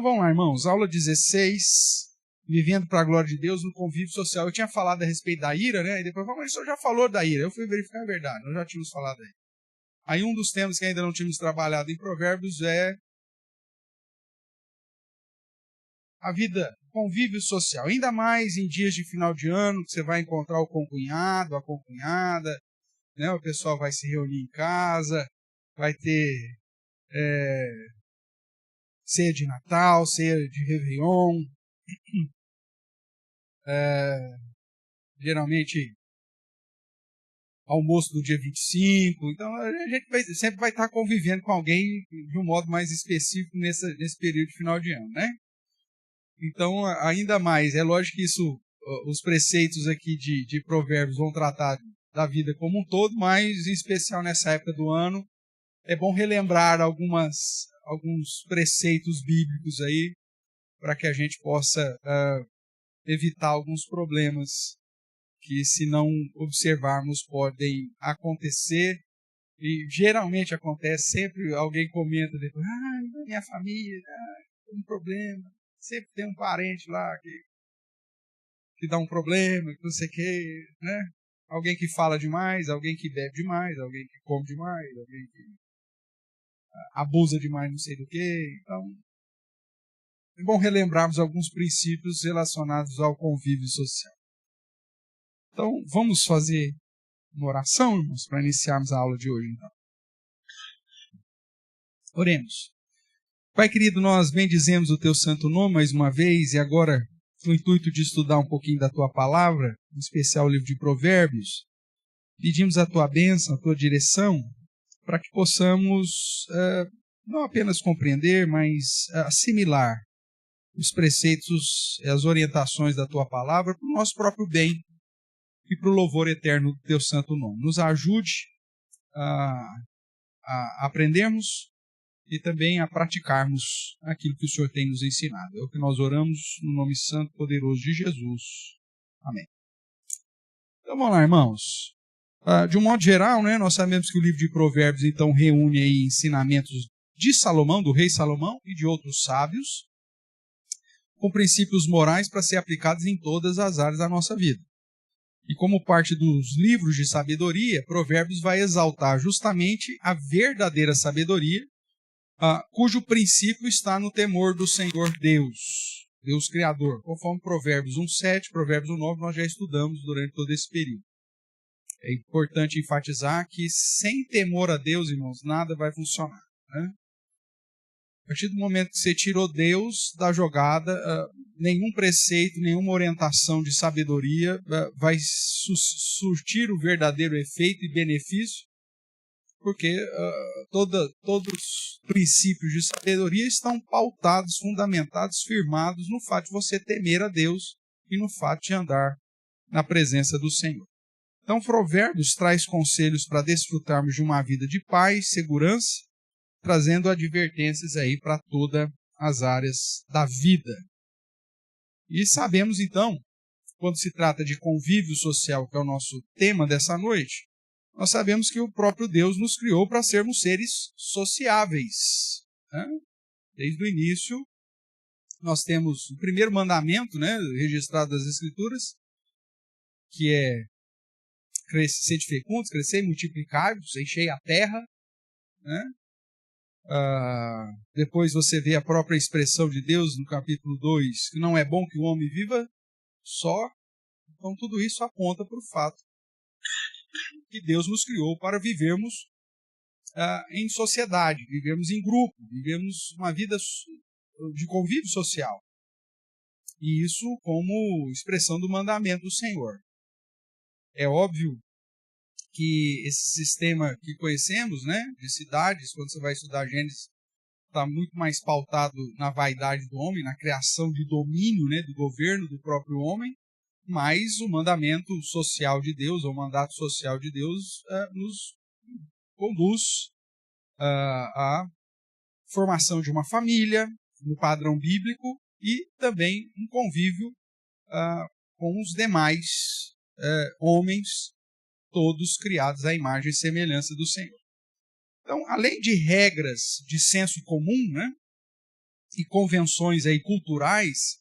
Então vamos lá, irmãos. Aula 16, vivendo para a glória de Deus no convívio social. Eu tinha falado a respeito da ira, né? E depois, mas o senhor já falou da ira. Eu fui verificar a verdade, nós já tínhamos falado aí. Aí um dos temas que ainda não tínhamos trabalhado em Provérbios é a vida, convívio social. Ainda mais em dias de final de ano, que você vai encontrar o concunhado, a concunhada, né? O pessoal vai se reunir em casa, vai ter ceia de Natal, ceia de Réveillon, geralmente almoço do dia 25. Então a gente sempre vai estar convivendo com alguém de um modo mais específico nesse período de final de ano, né? Então, ainda mais, é lógico que isso, os preceitos aqui de Provérbios vão tratar da vida como um todo, mas em especial nessa época do ano, é bom relembrar alguns preceitos bíblicos aí, para que a gente possa evitar alguns problemas que, se não observarmos, podem acontecer. E geralmente acontece, sempre alguém comenta depois, minha família, tem um problema. Sempre tem um parente lá que dá um problema, que não sei o quê, né? Alguém que fala demais, alguém que bebe demais, alguém que come demais, alguém que abusa demais, não sei do quê. Então, é bom relembrarmos alguns princípios relacionados ao convívio social. Então, vamos fazer uma oração, irmãos, para iniciarmos a aula de hoje, então. Oremos. Pai querido, nós bendizemos o teu santo nome mais uma vez, e agora, com o intuito de estudar um pouquinho da tua palavra, em especial o livro de Provérbios, pedimos a tua bênção, a tua direção, para que possamos não apenas compreender, mas assimilar os preceitos e as orientações da tua palavra para o nosso próprio bem e para o louvor eterno do teu santo nome. Nos ajude a aprendermos e também a praticarmos aquilo que o Senhor tem nos ensinado. É o que nós oramos no nome santo e poderoso de Jesus. Amém. Então vamos lá, irmãos. De um modo geral, né, nós sabemos que o livro de Provérbios então reúne aí ensinamentos de Salomão, do rei Salomão e de outros sábios, com princípios morais para ser aplicados em todas as áreas da nossa vida. E como parte dos livros de sabedoria, Provérbios vai exaltar justamente a verdadeira sabedoria, cujo princípio está no temor do Senhor Deus, Deus Criador, conforme Provérbios 1:7, Provérbios 1:9, nós já estudamos durante todo esse período. É importante enfatizar que sem temor a Deus, irmãos, nada vai funcionar, né? A partir do momento que você tirou Deus da jogada, nenhum preceito, nenhuma orientação de sabedoria vai surtir o verdadeiro efeito e benefício, porque todos os princípios de sabedoria estão pautados, fundamentados, firmados no fato de você temer a Deus e no fato de andar na presença do Senhor. Então, Provérbios traz conselhos para desfrutarmos de uma vida de paz, segurança, trazendo advertências aí para todas as áreas da vida. E sabemos, então, quando se trata de convívio social, que é o nosso tema dessa noite, nós sabemos que o próprio Deus nos criou para sermos seres sociáveis, né? Desde o início, nós temos o primeiro mandamento, né, registrado nas Escrituras, que é sede fecundos, crescer e multiplicar-vos, enchei a terra, né? Depois você vê a própria expressão de Deus no capítulo 2, que não é bom que o homem viva só. Então tudo isso aponta para o fato que Deus nos criou para vivermos em sociedade, vivemos em grupo, vivemos uma vida de convívio social. E isso como expressão do mandamento do Senhor. É óbvio que esse sistema que conhecemos, né, de cidades, quando você vai estudar Gênesis, está muito mais pautado na vaidade do homem, na criação de domínio, né, do governo do próprio homem, mas o mandamento social de Deus, ou o mandato social de Deus, nos conduz à formação de uma família, no padrão bíblico, e também um convívio com os demais homens, todos criados à imagem e semelhança do Senhor. Então, além de regras de senso comum, né, e convenções aí culturais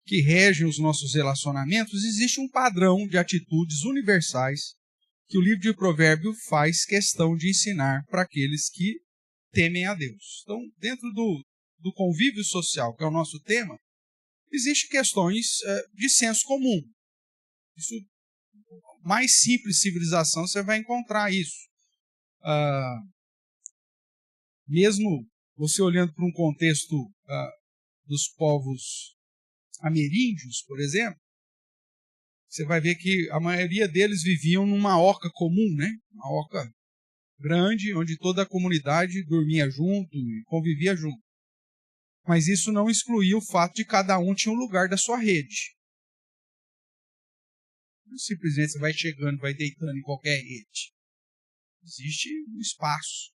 que regem os nossos relacionamentos, existe um padrão de atitudes universais que o livro de Provérbios faz questão de ensinar para aqueles que temem a Deus. Então, dentro do convívio social, que é o nosso tema, existem questões de senso comum. Isso, mais simples civilização, você vai encontrar isso. Mesmo você olhando para um contexto dos povos ameríndios, por exemplo, você vai ver que a maioria deles viviam numa oca comum, né? Uma oca grande, onde toda a comunidade dormia junto e convivia junto. Mas isso não excluía o fato de cada um tinha um lugar da sua rede. Simplesmente você vai chegando, vai deitando em qualquer rede. Existe um espaço.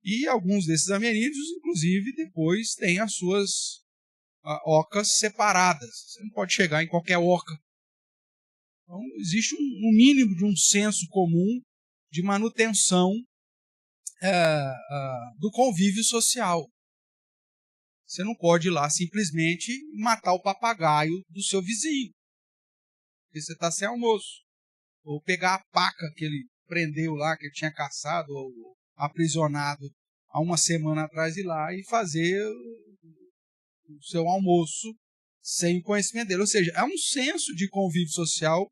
E alguns desses ameríndios, inclusive, depois têm as suas ocas separadas. Você não pode chegar em qualquer oca. Então, existe um mínimo de um senso comum de manutenção do convívio social. Você não pode ir lá simplesmente matar o papagaio do seu vizinho, porque você está sem almoço. Ou pegar a paca que ele prendeu lá, que ele tinha caçado ou aprisionado há uma semana atrás, ir lá e fazer o seu almoço sem o conhecimento dele. Ou seja, é um senso de convívio social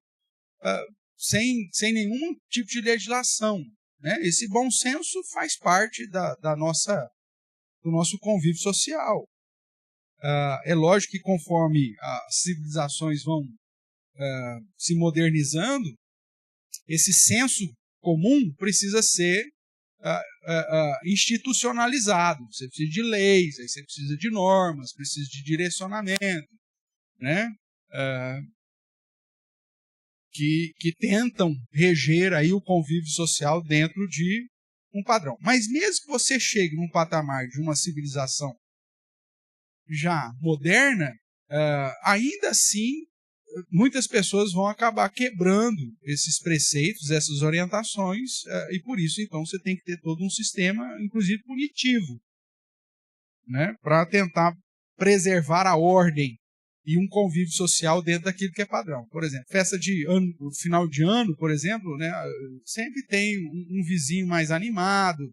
sem nenhum tipo de legislação. Né? Esse bom senso faz parte do nosso convívio social. É lógico que conforme as civilizações vão se modernizando, esse senso comum precisa ser institucionalizado. Você precisa de leis, aí você precisa de normas, precisa de direcionamento, né? Que tentam reger aí o convívio social dentro de um padrão. Mas mesmo que você chegue num patamar de uma civilização já moderna, ainda assim muitas pessoas vão acabar quebrando esses preceitos, essas orientações, e por isso então você tem que ter todo um sistema, inclusive punitivo, né, para tentar preservar a ordem e um convívio social dentro daquilo que é padrão. Por exemplo, festa de ano, final de ano, por exemplo, né, sempre tem um vizinho mais animado,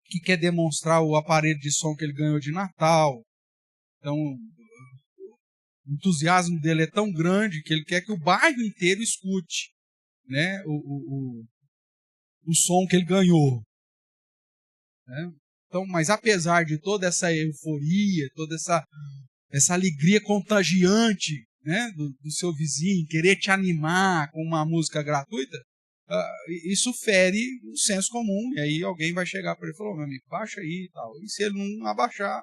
que quer demonstrar o aparelho de som que ele ganhou de Natal. Então, o entusiasmo dele é tão grande que ele quer que o bairro inteiro escute, né, o som que ele ganhou. Né? Então, mas apesar de toda essa euforia, toda essa alegria contagiante, né, do seu vizinho, querer te animar com uma música gratuita, isso fere o senso comum. E aí alguém vai chegar para ele e falar: meu amigo, baixa aí e tal. E se ele não abaixar,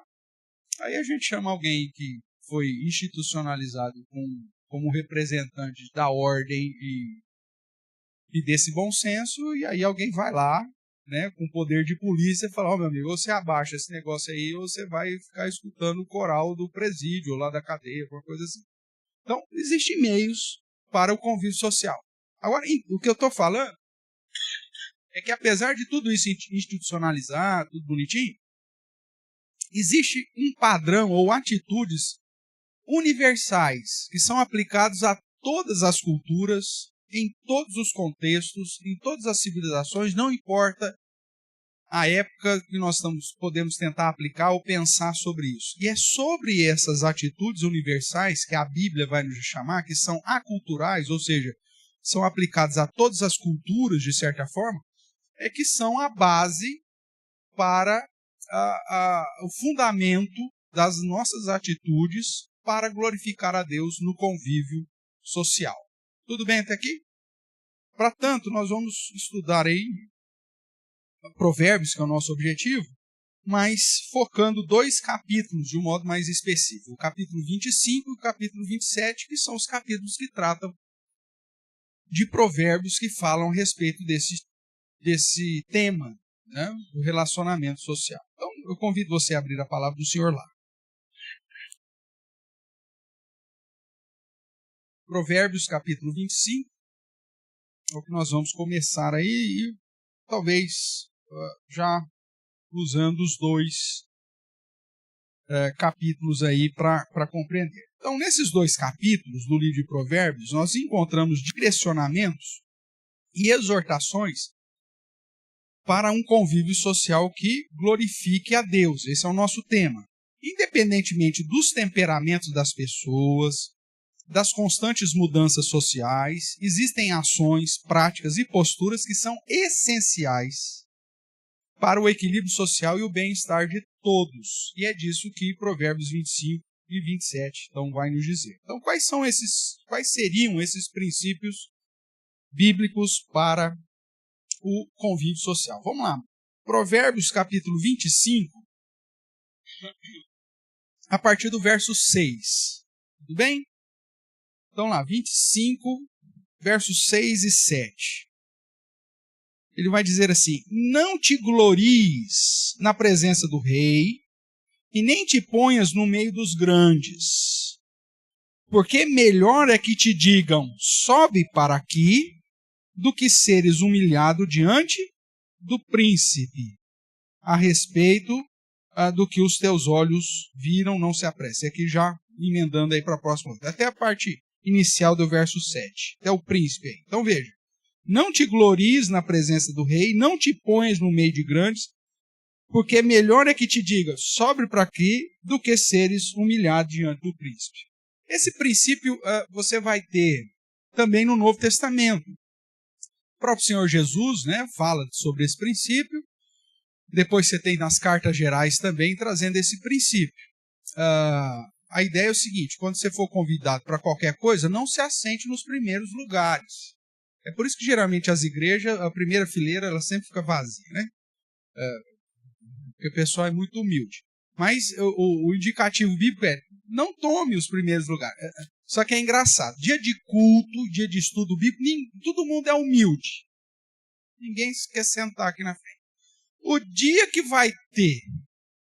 aí a gente chama alguém que foi institucionalizado como representante da ordem e desse bom senso, e aí alguém vai lá, né, com poder de polícia, e fala: meu amigo, ou você abaixa esse negócio aí, ou você vai ficar escutando o coral do presídio, ou lá da cadeia, alguma coisa assim. Então, existem meios para o convívio social. Agora, o que eu estou falando é que apesar de tudo isso institucionalizar, tudo bonitinho, existe um padrão ou atitudes universais que são aplicados a todas as culturas, em todos os contextos, em todas as civilizações, não importa a época que nós podemos tentar aplicar ou pensar sobre isso. E é sobre essas atitudes universais que a Bíblia vai nos chamar, que são aculturais, ou seja, são aplicadas a todas as culturas, de certa forma, é que são a base para o fundamento das nossas atitudes para glorificar a Deus no convívio social. Tudo bem até aqui? Para tanto, nós vamos estudar aí Provérbios, que é o nosso objetivo, mas focando 2 capítulos de um modo mais específico. O capítulo 25 e o capítulo 27, que são os capítulos que tratam de provérbios que falam a respeito desse tema, né, do relacionamento social. Então, eu convido você a abrir a palavra do Senhor lá. Provérbios, capítulo 25, é o que nós vamos começar aí, e talvez já usando os 2 capítulos aí para compreender. Então, nesses 2 capítulos do livro de Provérbios, nós encontramos direcionamentos e exortações para um convívio social que glorifique a Deus. Esse é o nosso tema. Independentemente dos temperamentos das pessoas, das constantes mudanças sociais, existem ações, práticas e posturas que são essenciais para o equilíbrio social e o bem-estar de todos. E é disso que Provérbios 25 e 27 então vai nos dizer. Então, quais seriam esses princípios bíblicos para o convívio social? Vamos lá. Provérbios capítulo 25, a partir do verso 6. Tudo bem? Então lá, 25, versos 6 e 7. Ele vai dizer assim: não te glories na presença do rei, e nem te ponhas no meio dos grandes, porque melhor é que te digam, sobe para aqui, do que seres humilhado diante do príncipe. A respeito do que os teus olhos viram, não se apresse. Aqui já emendando aí para a próxima, até a parte inicial do verso 7, até o príncipe aí. Então veja, não te glories na presença do rei, não te ponhas no meio de grandes, porque melhor é que te diga, sobe para aqui, do que seres humilhado diante do príncipe. Esse princípio você vai ter também no Novo Testamento. O próprio Senhor Jesus, né, fala sobre esse princípio. Depois você tem nas cartas gerais também trazendo esse princípio. A ideia é o seguinte: quando você for convidado para qualquer coisa, não se assente nos primeiros lugares. É por isso que geralmente as igrejas, a primeira fileira, ela sempre fica vazia, né? Porque o pessoal é muito humilde. Mas o indicativo bíblico é: não tome os primeiros lugares. Só que é engraçado. Dia de culto, dia de estudo bíblico, todo mundo é humilde. Ninguém quer sentar aqui na frente. O dia que vai ter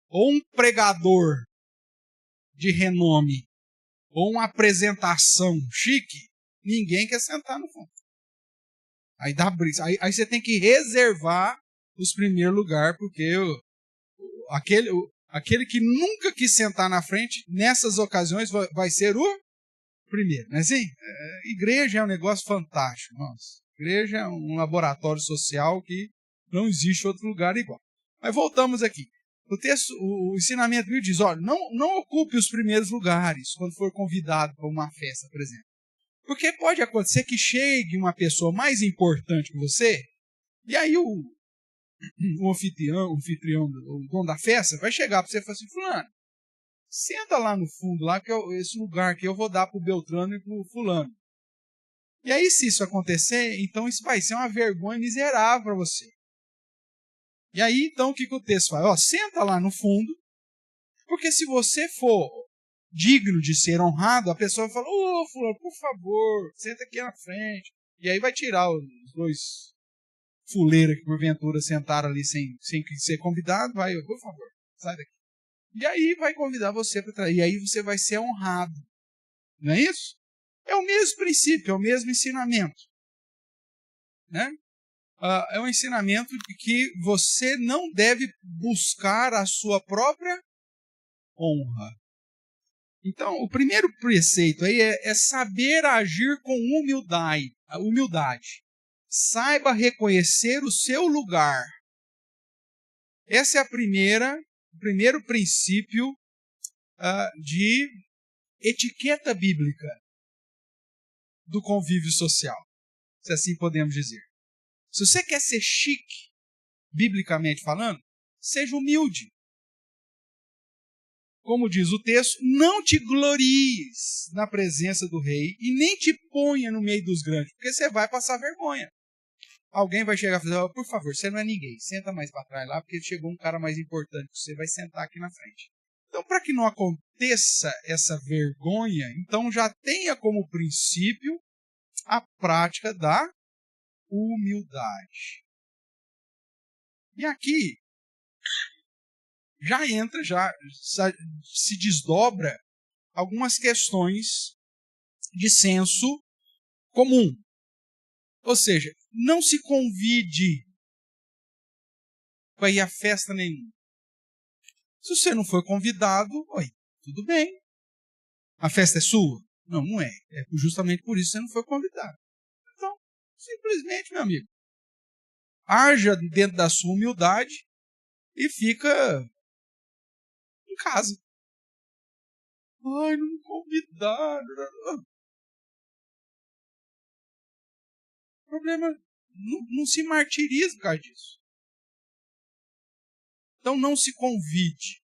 ou um pregador de renome ou uma apresentação chique, ninguém quer sentar no fundo. Aí dá briga. Aí você tem que reservar os primeiros lugares, porque aquele que nunca quis sentar na frente, nessas ocasiões vai ser o primeiro. Não é assim? Igreja é um negócio fantástico. Nossa. Igreja é um laboratório social que não existe outro lugar igual. Mas voltamos aqui. O ensinamento bíblico diz: olha, não ocupe os primeiros lugares quando for convidado para uma festa, por exemplo. Porque pode acontecer que chegue uma pessoa mais importante que você, e aí o anfitrião, o dono da festa, vai chegar para você e falar assim: fulano, senta lá no fundo, lá que esse lugar aqui eu vou dar para o Beltrano e para o fulano. E aí, se isso acontecer, então isso vai ser uma vergonha miserável para você. E aí, então, o que o texto fala? Senta lá no fundo, porque se você for digno de ser honrado, a pessoa vai falar: fulano, por favor, senta aqui na frente. E aí vai tirar os 2 fuleiros que porventura sentaram ali sem ser convidado, vai: por favor, sai daqui. E aí vai convidar você para trás. E aí você vai ser honrado. Não é isso? É o mesmo princípio, é o mesmo ensinamento. Né? É um ensinamento de que você não deve buscar a sua própria honra. Então, o primeiro preceito aí é saber agir com humildade. Saiba reconhecer o seu lugar. Esse é o primeiro princípio de etiqueta bíblica do convívio social, se assim podemos dizer. Se você quer ser chique, biblicamente falando, seja humilde. Como diz o texto, não te glories na presença do rei e nem te ponha no meio dos grandes, porque você vai passar vergonha. Alguém vai chegar e falar: por favor, você não é ninguém, senta mais para trás lá, porque chegou um cara mais importante que você, vai sentar aqui na frente. Então, para que não aconteça essa vergonha, então já tenha como princípio a prática da humildade. E aqui já entra, já se desdobra algumas questões de senso comum. Ou seja, não se convide para ir a festa nenhuma. Se você não foi convidado, oi, tudo bem. A festa é sua? Não, não é. É justamente por isso que você não foi convidado. Então, simplesmente, meu amigo, haja dentro da sua humildade e fica em casa. Ai, não me convidaram. O problema não se martiriza por causa disso. Então não se convide.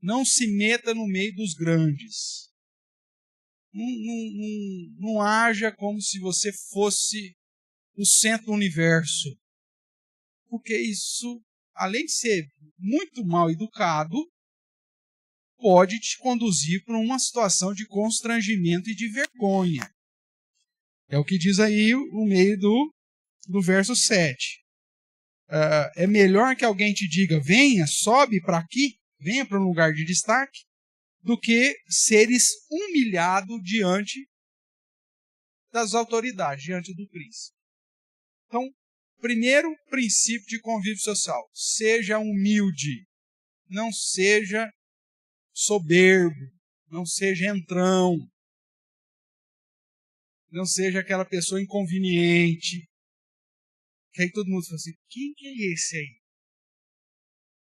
Não se meta no meio dos grandes. Não haja como se você fosse o centro do universo. Porque isso, além de ser muito mal educado, pode te conduzir para uma situação de constrangimento e de vergonha. É o que diz aí no meio do verso 7. É melhor que alguém te diga, venha, sobe para aqui, venha para um lugar de destaque, do que seres humilhado diante das autoridades, diante do príncipe. Então, primeiro princípio de convívio social, seja humilde, não seja soberbo, não seja entrão, não seja aquela pessoa inconveniente, que aí todo mundo fala assim, quem que é esse aí?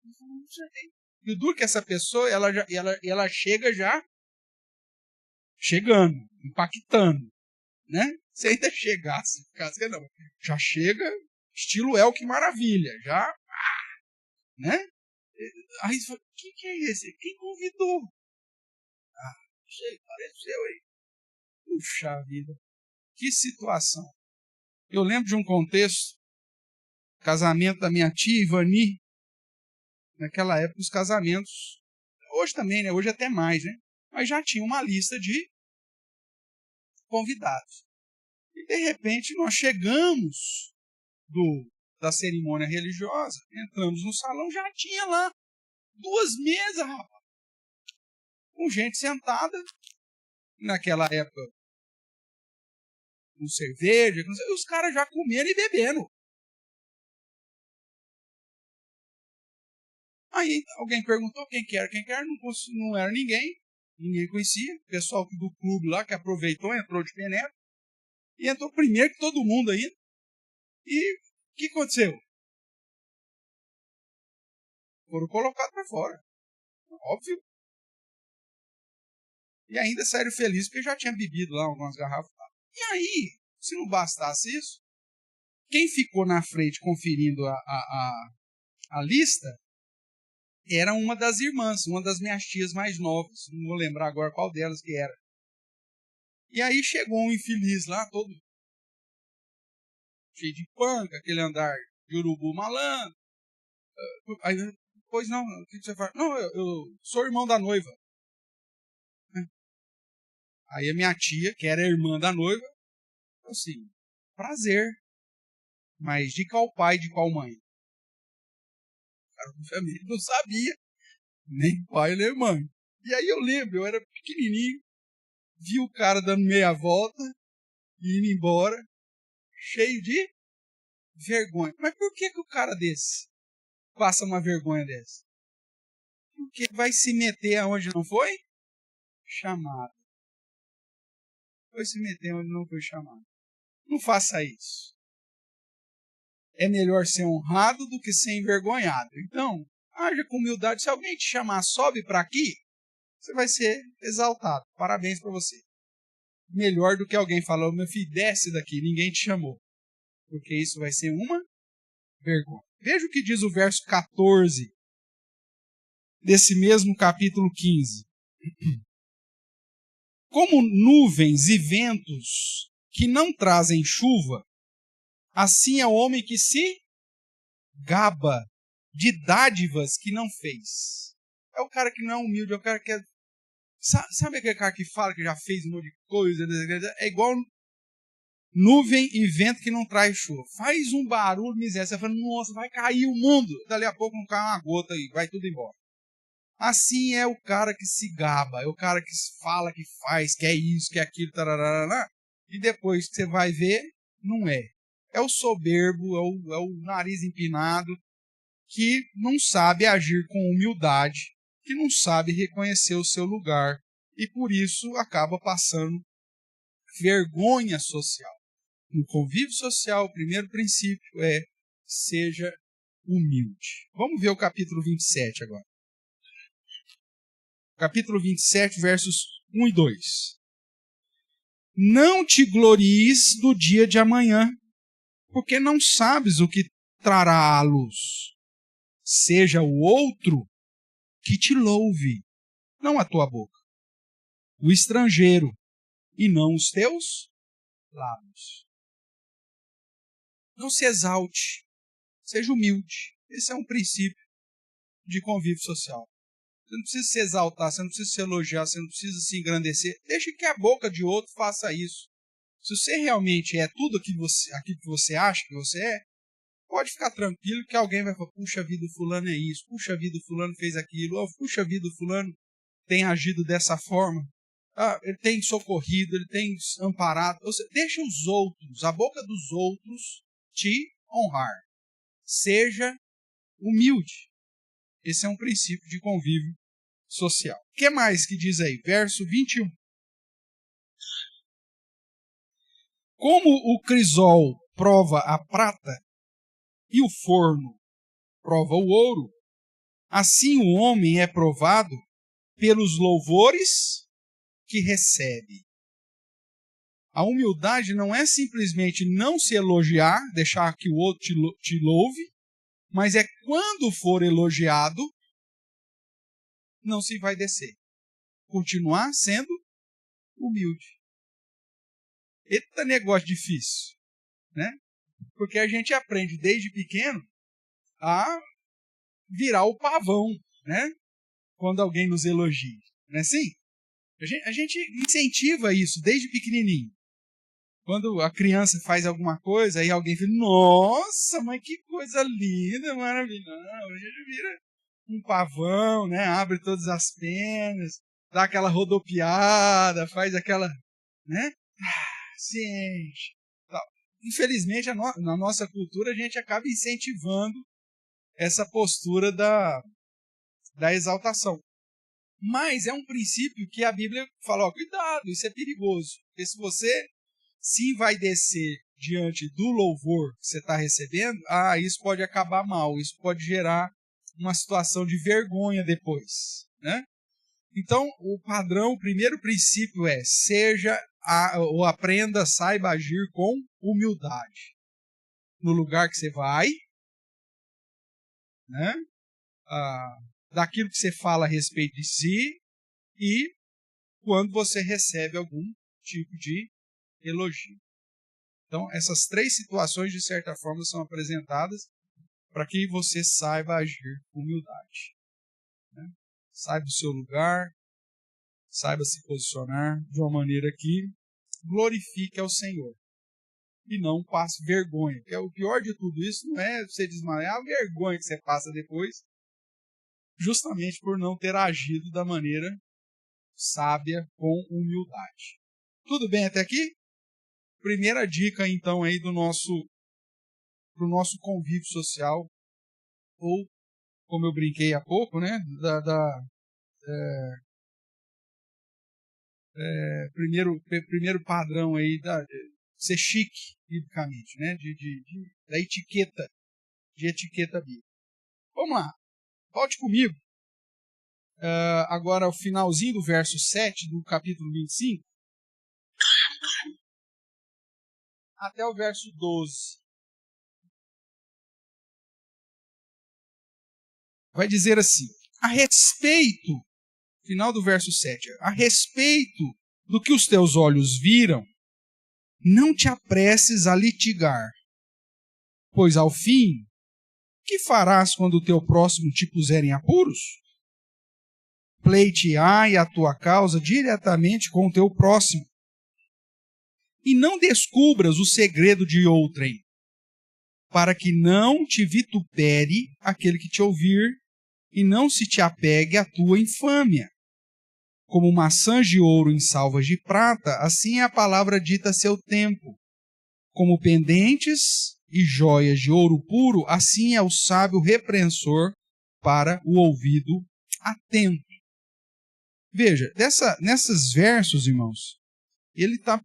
Não sei. E o duro que essa pessoa, ela chega já chegando, impactando, né? Se ainda chegasse, ficasse, não, já chega estilo El, que maravilha, já, né? Aí você fala, quem que é esse? Quem convidou? Ah, sei, apareceu aí. Puxa vida, que situação. Eu lembro de um contexto, casamento da minha tia Ivani, naquela época os casamentos, hoje também, né? Hoje até mais, né? Mas já tinha uma lista de convidados. E de repente nós chegamos da cerimônia religiosa, entramos no salão, já tinha lá 2 mesas, rapaz, com gente sentada, naquela época, com cerveja, e os caras já comendo e bebendo. Aí alguém perguntou quem que era, não era ninguém conhecia, o pessoal do clube lá que aproveitou, entrou de penetra, e entrou primeiro que todo mundo aí. E o que aconteceu? Foram colocados para fora, óbvio. E ainda saíram felizes porque já tinha bebido lá algumas garrafas. E aí, se não bastasse isso, quem ficou na frente conferindo a lista era uma das irmãs, uma das minhas tias mais novas. Não vou lembrar agora qual delas que era. E aí chegou um infeliz lá, todo cheio de panca, aquele andar de urubu malandro. Aí, pois não, o que você faz? Não, eu sou irmão da noiva. Aí a minha tia, que era irmã da noiva, falou assim, prazer, mas de qual pai, de qual mãe? Cara, obviamente não sabia, nem pai nem mãe. E aí eu lembro, eu era pequenininho, vi o cara dando meia volta e indo embora, cheio de vergonha. Mas por que o cara desse passa uma vergonha dessa? Porque vai se meter aonde não foi chamado. Vai se meter onde não foi chamado. Não faça isso. É melhor ser honrado do que ser envergonhado. Então, haja com humildade. Se alguém te chamar, sobe para aqui, você vai ser exaltado. Parabéns para você. Melhor do que alguém falar, meu filho, desce daqui, ninguém te chamou. Porque isso vai ser uma vergonha. Veja o que diz o verso 14 desse mesmo capítulo 15. Como nuvens e ventos que não trazem chuva, assim é o homem que se gaba de dádivas que não fez. É o cara que não é humilde, é o cara que é... Sabe aquele cara que fala que já fez um monte de coisa? É igual nuvem e vento que não traz chuva. Faz um barulho, miséria. Você fala, nossa, vai cair o mundo. Dali a pouco não cai uma gota e vai tudo embora. Assim é o cara que se gaba, é o cara que fala, que faz, que é isso, que é aquilo, tararara, e depois que você vai ver, não é. É o soberbo, é o nariz empinado, que não sabe agir com humildade, que não sabe reconhecer o seu lugar e por isso acaba passando vergonha social. No convívio social, o primeiro princípio é: seja humilde. Vamos ver o capítulo 27 agora. Capítulo 27, versos 1 e 2. Não te glories do dia de amanhã, porque não sabes o que trará à luz. Seja o outro que te louve, não a tua boca, o estrangeiro, e não os teus lábios. Não se exalte, seja humilde. Esse é um princípio de convívio social. Você não precisa se exaltar, você não precisa se elogiar, você não precisa se engrandecer. Deixe que a boca de outro faça isso. Se você realmente é tudo aquilo que você acha que você é, pode ficar tranquilo que alguém vai falar: puxa vida, o fulano é isso, puxa vida, o fulano fez aquilo, ou puxa vida, o fulano tem agido dessa forma, ele tem socorrido, ele tem amparado. Ou seja, deixa os outros, a boca dos outros, te honrar. Seja humilde. Esse é um princípio de convívio social. O que mais que diz aí? Verso 21. Como o crisol prova a prata e o forno prova o ouro, assim o homem é provado pelos louvores que recebe. A humildade não é simplesmente não se elogiar, deixar que o outro te louve, mas é quando for elogiado, não se vai descer. Continuar sendo humilde. Eita negócio difícil, né? Porque a gente aprende desde pequeno a virar o pavão, né? Quando alguém nos elogia, não é assim? A gente incentiva isso desde pequenininho. Quando a criança faz alguma coisa, aí alguém fala: nossa, mas que coisa linda, maravilhosa. A gente vira um pavão, né? Abre todas as penas, dá aquela rodopiada, faz aquela, né? Ciente. Infelizmente, na nossa cultura, a gente acaba incentivando essa postura da exaltação. Mas é um princípio que a Bíblia fala: cuidado, isso é perigoso. Porque se você se envaidecer diante do louvor que você está recebendo, isso pode acabar mal, isso pode gerar uma situação de vergonha depois, né? Então, o padrão, o primeiro princípio é: ou aprenda, saiba agir com humildade. No lugar que você vai, né? Daquilo que você fala a respeito de si e quando você recebe algum tipo de elogio. Então, essas três situações, de certa forma, são apresentadas para que você saiba agir com humildade. Né? Saiba o seu lugar, saiba se posicionar de uma maneira que glorifique ao Senhor e não passe vergonha. Porque o pior de tudo isso não é você desmaiar, é a vergonha que você passa depois, justamente por não ter agido da maneira sábia com humildade. Tudo bem até aqui? Primeira dica, então, aí pro nosso convívio social, ou, como eu brinquei há pouco, né, primeiro padrão aí ser chique, biblicamente, né, da etiqueta, de etiqueta bíblica. Vamos lá, volte comigo. Agora, o finalzinho do verso 7 do capítulo 25, até o verso 12. Vai dizer assim: a respeito, final do verso 7, a respeito do que os teus olhos viram, não te apresses a litigar, pois ao fim, que farás quando o teu próximo te puser em apuros? Pleiteai a tua causa diretamente com o teu próximo, e não descubras o segredo de outrem, para que não te vitupere aquele que te ouvir, e não se te apegue à tua infâmia. Como maçãs de ouro em salvas de prata, assim é a palavra dita a seu tempo. Como pendentes e joias de ouro puro, assim é o sábio repreensor para o ouvido atento. Veja, nesses versos, irmãos, ele está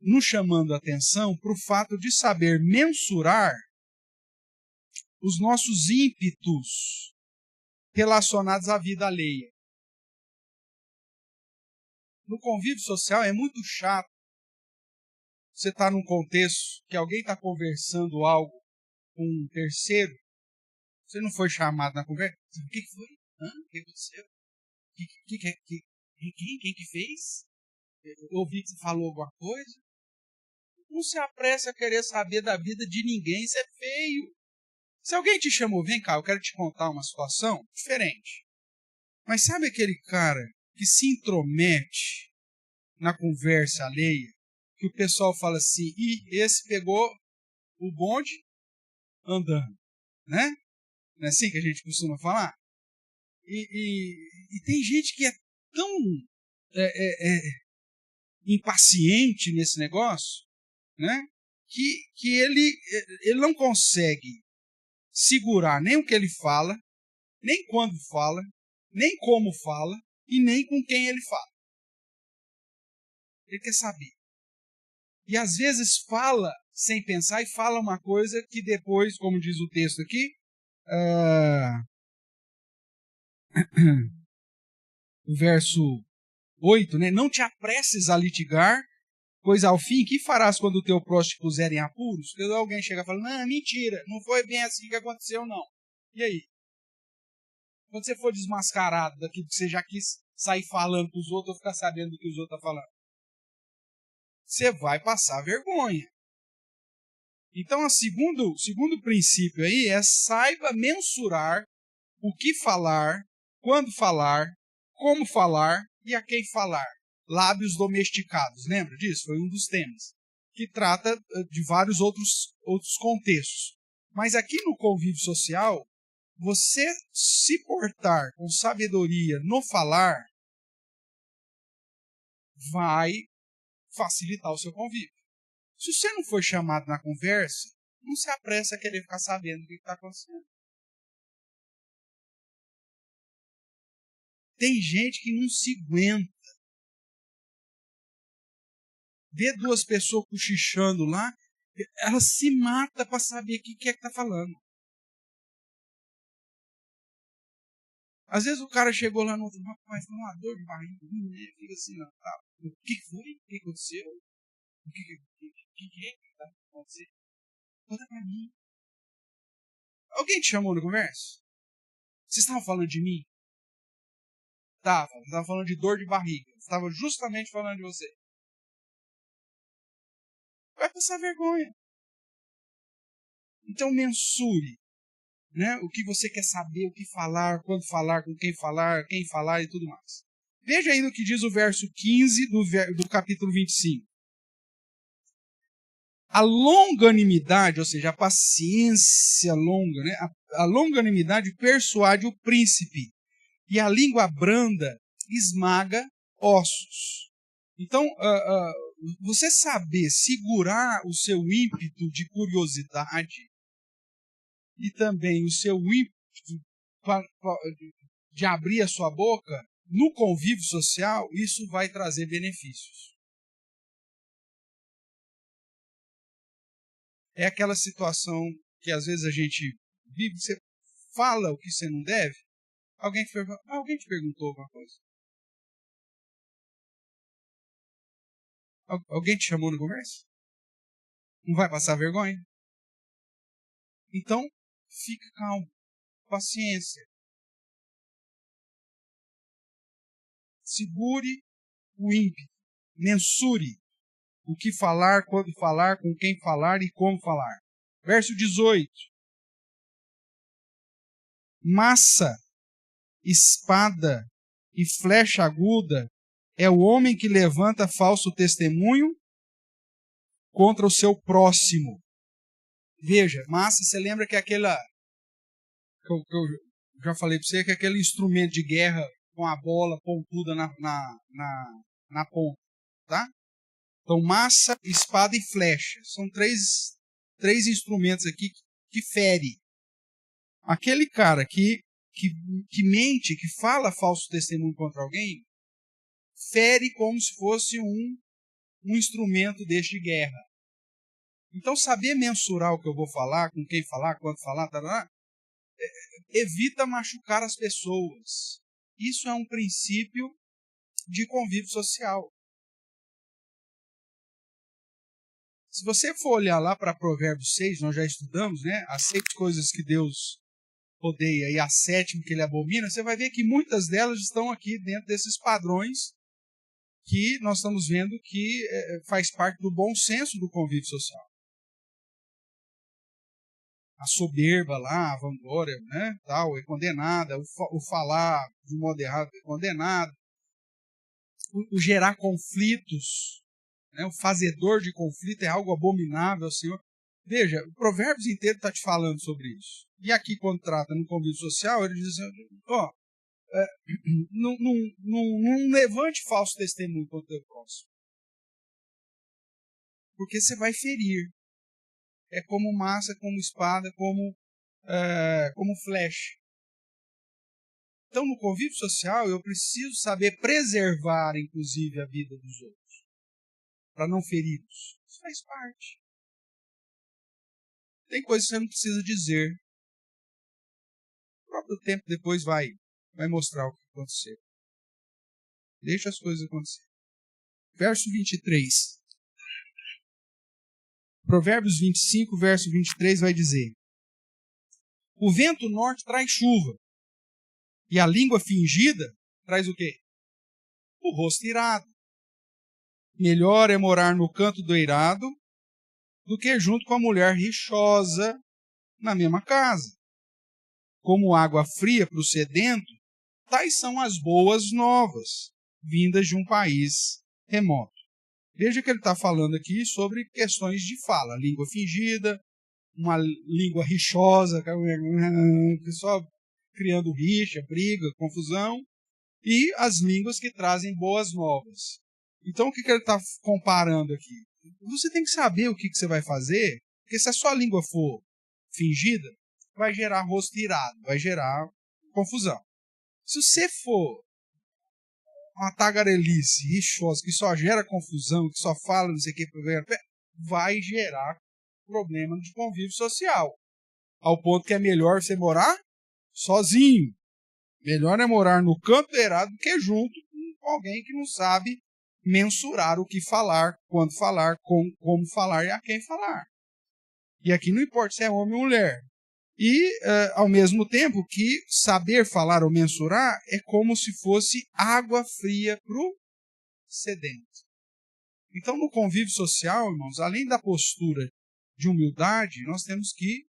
nos chamando a atenção para o fato de saber mensurar os nossos ímpetos relacionados à vida alheia. No convívio social é muito chato você estar num contexto que alguém está conversando algo com um terceiro, você não foi chamado na conversa, o que foi? O que aconteceu? Quem que fez? Eu ouvi que você falou alguma coisa. Não se apresse a querer saber da vida de ninguém, isso é feio. Se alguém te chamou, vem cá, eu quero te contar uma situação diferente. Mas sabe aquele cara que se intromete na conversa alheia, que o pessoal fala assim, esse pegou o bonde andando, né? Não é assim que a gente costuma falar? E tem gente que é tão impaciente nesse negócio, né? Que ele não consegue segurar nem o que ele fala, nem quando fala, nem como fala e nem com quem ele fala. Ele quer saber. E às vezes fala sem pensar e fala uma coisa que depois, como diz o texto aqui, o verso 8, né? Não te apresses a litigar, pois ao fim, que farás quando o teu próximo te puser em apuros? Quando alguém chega e fala, não, mentira, não foi bem assim que aconteceu, não. E aí? Quando você for desmascarado daquilo que você já quis sair falando para os outros ou ficar sabendo do que os outros estão falando, você vai passar vergonha. Então, o segundo princípio aí é saiba mensurar o que falar, quando falar, como falar e a quem falar. Lábios domesticados, lembra disso? Foi um dos temas, que trata de vários outros contextos. Mas aqui no convívio social, você se portar com sabedoria no falar vai facilitar o seu convívio. Se você não for chamado na conversa, não se apresse a querer ficar sabendo o que está acontecendo. Tem gente que não se aguenta. Vê duas pessoas cochichando lá, ela se mata para saber o que é que está falando. Às vezes o cara chegou lá no outro, rapaz, foi uma dor de barriga, né? Fica assim, não, tá. O que foi? O que aconteceu? O que é que está acontecendo? Conta para mim. Alguém te chamou na conversa? Vocês estavam falando de mim? Estava falando de dor de barriga. Estava justamente falando de você. Vai passar vergonha. Então mensure, né, o que você quer saber, o que falar, quando falar, com quem falar e tudo mais. Veja aí o que diz o verso 15 do capítulo 25. A longanimidade, ou seja, a paciência longa, né, a longanimidade persuade o príncipe, e a língua branda esmaga ossos. Então, você saber segurar o seu ímpeto de curiosidade e também o seu ímpeto de abrir a sua boca no convívio social, isso vai trazer benefícios. É aquela situação que às vezes a gente vive, você fala o que você não deve, alguém te perguntou alguma coisa? Alguém te chamou na conversa? Não vai passar vergonha? Então, fica calmo, paciência. Segure o ímpeto, mensure o que falar, quando falar, com quem falar e como falar. Verso 18. Massa, espada e flecha aguda é o homem que levanta falso testemunho contra o seu próximo. Veja, massa, você lembra que aquela que eu já falei para você, que é aquele instrumento de guerra com a bola pontuda na ponta, tá? Então, massa, espada e flecha. São três 3 instrumentos aqui que fere. Aquele cara que mente, que fala falso testemunho contra alguém, fere como se fosse um instrumento deste de guerra. Então, saber mensurar o que eu vou falar, com quem falar, quando falar, evita machucar as pessoas. Isso é um princípio de convívio social. Se você for olhar lá para Provérbios 6, nós já estudamos, né? As 6 coisas que Deus odeia e a 7ª que ele abomina, você vai ver que muitas delas estão aqui dentro desses padrões que nós estamos vendo que faz parte do bom senso do convívio social. A soberba lá, a vanglória, né, tal, é condenada, o falar de modo errado é condenado, o gerar conflitos, né, o fazedor de conflito é algo abominável ao Senhor. Veja, o Provérbios inteiro está te falando sobre isso. E aqui, quando trata no convívio social, ele diz assim, não levante falso testemunho contra o teu próximo. Porque você vai ferir. É como massa, como espada, como flecha. Então, no convívio social, eu preciso saber preservar, inclusive, a vida dos outros, para não feri-los. Isso faz parte. Tem coisas que você não precisa dizer. O próprio tempo depois vai mostrar o que aconteceu. Deixa as coisas acontecer. Verso 23. Provérbios 25, verso 23 vai dizer: o vento norte traz chuva, e a língua fingida traz o quê? O rosto irado. Melhor é morar no canto do eirado do que junto com a mulher rixosa na mesma casa. Como água fria para o sedento, tais são as boas novas, vindas de um país remoto. Veja que ele está falando aqui sobre questões de fala, língua fingida, uma língua rixosa, só criando rixa, briga, confusão, e as línguas que trazem boas novas. Então, o que ele está comparando aqui? Você tem que saber o que você vai fazer, porque se a sua língua for fingida, vai gerar rosto irado, vai gerar confusão. Se você for uma tagarelice rixosa, que só gera confusão, que só fala não sei o que, vai gerar problema de convívio social. Ao ponto que é melhor você morar sozinho. Melhor é morar no canto errado do que junto com alguém que não sabe mensurar o que falar, quando falar, como falar e a quem falar. E aqui não importa se é homem ou mulher. E, ao mesmo tempo, que saber falar ou mensurar é como se fosse água fria para o sedento. Então, no convívio social, irmãos, além da postura de humildade, nós temos que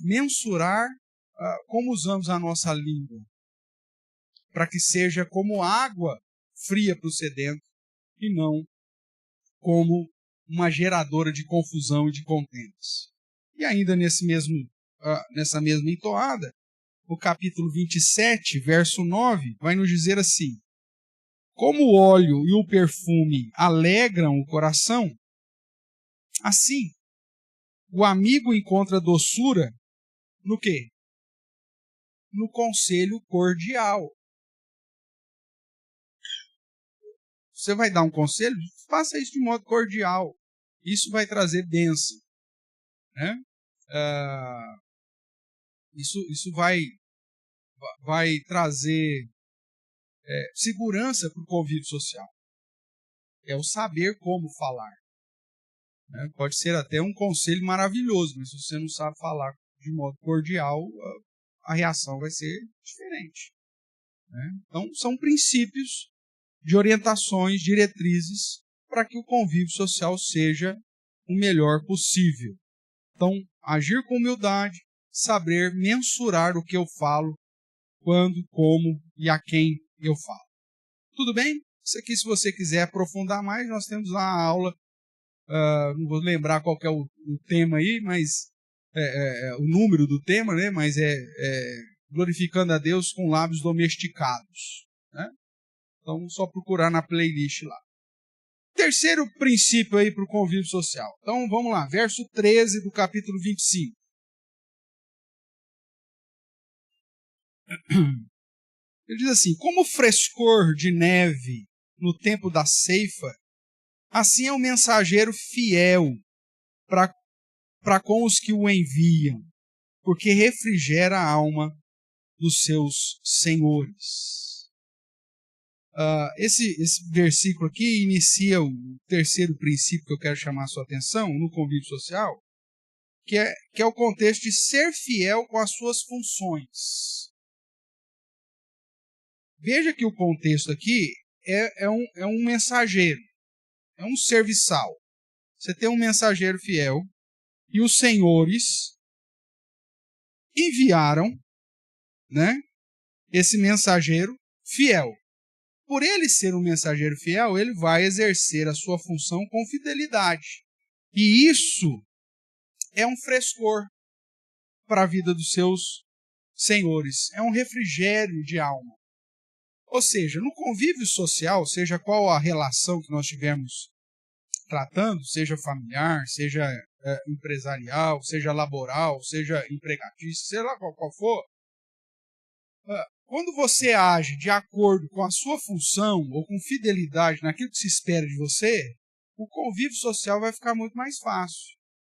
mensurar como usamos a nossa língua, para que seja como água fria para o sedento e não como uma geradora de confusão e de contendas. E ainda nessa mesma entoada, o capítulo 27, verso 9, vai nos dizer assim: como o óleo e o perfume alegram o coração, assim o amigo encontra doçura no quê? No conselho cordial. Você vai dar um conselho? Faça isso de modo cordial. Isso vai trazer bênção. Né? Isso vai trazer segurança para o convívio social. É o saber como falar. Né? Pode ser até um conselho maravilhoso, mas se você não sabe falar de modo cordial, a reação vai ser diferente. Né? Então, são princípios de orientações, diretrizes, para que o convívio social seja o melhor possível. Então, agir com humildade, saber mensurar o que eu falo, quando, como e a quem eu falo. Tudo bem? Isso aqui, se você quiser aprofundar mais, nós temos lá a aula, não vou lembrar qual que é o tema aí, mas o número do tema, né? Mas glorificando a Deus com lábios domesticados. Né? Então, só procurar na playlist lá. Terceiro princípio aí para o convívio social. Então, vamos lá, verso 13 do capítulo 25. Ele diz assim: como o frescor de neve no tempo da ceifa, assim é o mensageiro fiel para com os que o enviam, porque refrigera a alma dos seus senhores. Esse versículo aqui inicia o terceiro princípio que eu quero chamar a sua atenção no convívio social, que é o contexto de ser fiel com as suas funções. Veja que o contexto aqui é um mensageiro, é um serviçal. Você tem um mensageiro fiel e os senhores enviaram, né, esse mensageiro fiel. Por ele ser um mensageiro fiel, ele vai exercer a sua função com fidelidade. E isso é um frescor para a vida dos seus senhores. É um refrigério de alma. Ou seja, no convívio social, seja qual a relação que nós estivermos tratando, seja familiar, seja empresarial, seja laboral, seja empregatício, sei lá qual for, quando você age de acordo com a sua função ou com fidelidade naquilo que se espera de você, o convívio social vai ficar muito mais fácil.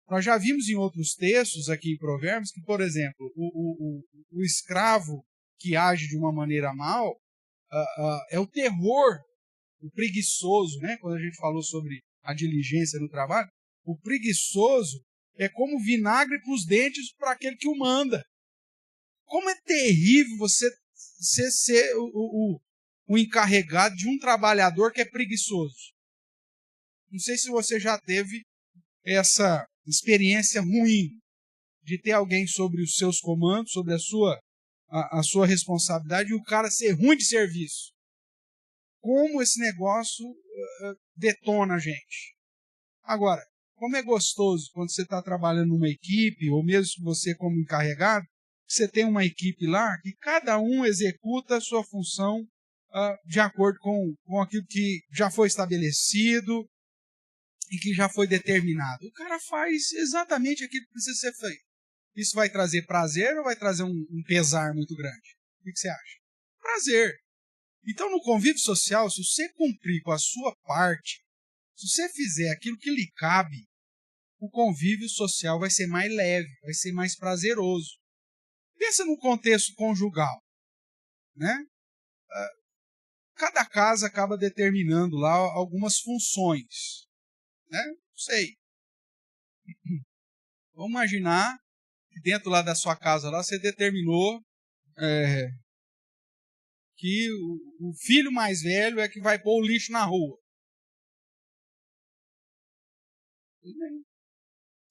Nós já vimos em outros textos aqui em Provérbios que, por exemplo, o escravo que age de uma maneira mal é o terror, o preguiçoso, né? Quando a gente falou sobre a diligência no trabalho, o preguiçoso é como vinagre para os dentes para aquele que o manda. Como é terrível você ser o encarregado de um trabalhador que é preguiçoso. Não sei se você já teve essa experiência ruim de ter alguém sobre os seus comandos, sobre a sua responsabilidade, e o cara ser ruim de serviço. Como esse negócio detona a gente. Agora, como é gostoso quando você está trabalhando numa equipe, ou mesmo você como encarregado, você tem uma equipe lá que cada um executa a sua função de acordo com aquilo que já foi estabelecido e que já foi determinado. O cara faz exatamente aquilo que precisa ser feito. Isso vai trazer prazer ou vai trazer um pesar muito grande? O que você acha? Prazer. Então, no convívio social, se você cumprir com a sua parte, se você fizer aquilo que lhe cabe, o convívio social vai ser mais leve, vai ser mais prazeroso. Pensa no contexto conjugal, né? Cada casa acaba determinando lá algumas funções, né? Não sei. Vamos imaginar que dentro lá da sua casa lá você determinou que o filho mais velho é que vai pôr o lixo na rua.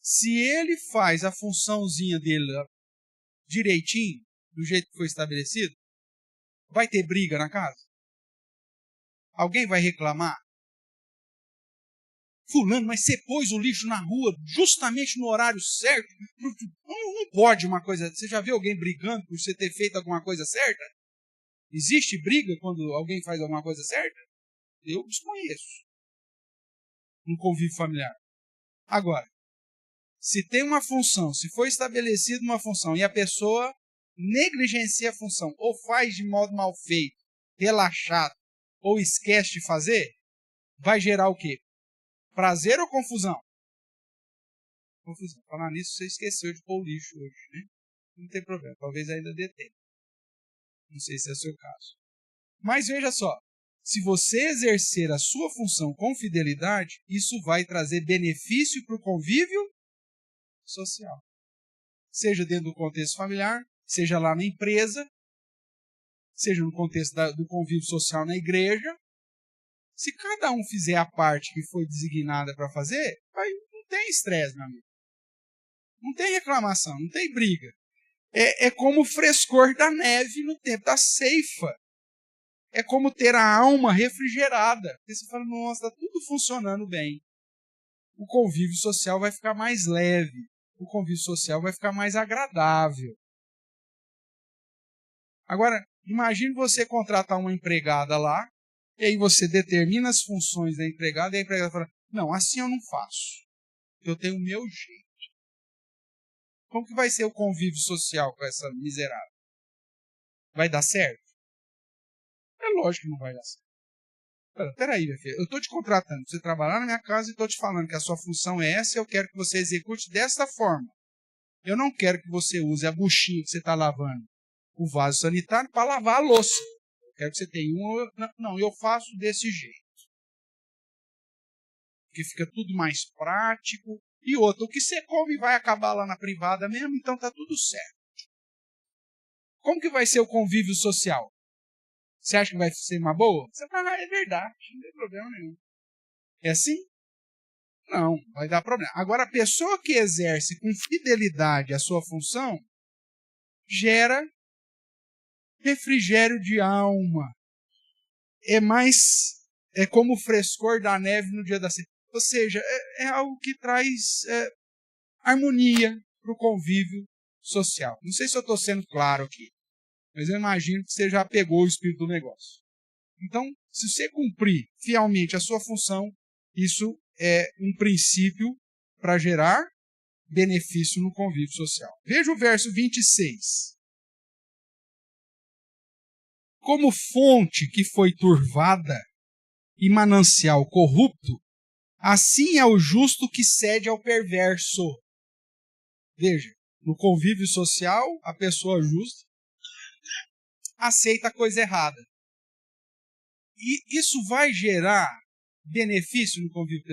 Se ele faz a funçãozinha dele direitinho, do jeito que foi estabelecido, vai ter briga na casa? Alguém vai reclamar? Fulano, mas você pôs o lixo na rua justamente no horário certo? Não pode uma coisa. Você já viu alguém brigando por você ter feito alguma coisa certa? Existe briga quando alguém faz alguma coisa certa? Eu desconheço. No convívio familiar. Agora, se tem uma função, se foi estabelecida uma função e a pessoa negligencia a função ou faz de modo mal feito, relaxado, ou esquece de fazer, vai gerar o quê? Prazer ou confusão? Confusão. Falar nisso, você esqueceu de pôr o lixo hoje, né? Não tem problema, talvez ainda dê tempo. Não sei se é o seu caso. Mas veja só, se você exercer a sua função com fidelidade, isso vai trazer benefício para o convívio social. Seja dentro do contexto familiar, seja lá na empresa, seja no contexto do convívio social na igreja. Se cada um fizer a parte que foi designada para fazer, não tem estresse, meu amigo. Não tem reclamação, não tem briga. É como o frescor da neve no tempo da ceifa. É como ter a alma refrigerada. Porque você fala, nossa, está tudo funcionando bem. O convívio social vai ficar mais leve. O convívio social vai ficar mais agradável. Agora, imagine você contratar uma empregada lá, E aí você determina as funções da empregada e a empregada fala, não, assim eu não faço. Eu tenho o meu jeito. Como que vai ser o convívio social com essa miserável? Vai dar certo? É lógico que não vai dar certo. Peraí, minha filha, eu estou te contratando para você trabalhar na minha casa e estou te falando que a sua função é essa e eu quero que você execute desta forma. Eu não quero que você use a buchinha que você está lavando, o vaso sanitário, para lavar a louça. Eu quero que você tenha um... Não, eu faço desse jeito. Porque fica tudo mais prático. E outra, o que você come vai acabar lá na privada mesmo, então tá tudo certo. Como que vai ser o convívio social? Você acha que vai ser uma boa? Você fala, é verdade, não tem problema nenhum. É assim? Não, vai dar problema. Agora, a pessoa que exerce com fidelidade a sua função gera refrigério de alma. É como o frescor da neve no dia da ceia. Ou seja, é algo que traz harmonia para o convívio social. Não sei se eu estou sendo claro aqui, mas eu imagino que você já pegou o espírito do negócio. Então, se você cumprir fielmente a sua função, isso é um princípio para gerar benefício no convívio social. Veja o verso 26. Como fonte que foi turvada e manancial corrupto, assim é o justo que cede ao perverso. Veja, no convívio social, a pessoa justa aceita a coisa errada. E isso vai gerar benefício no convívio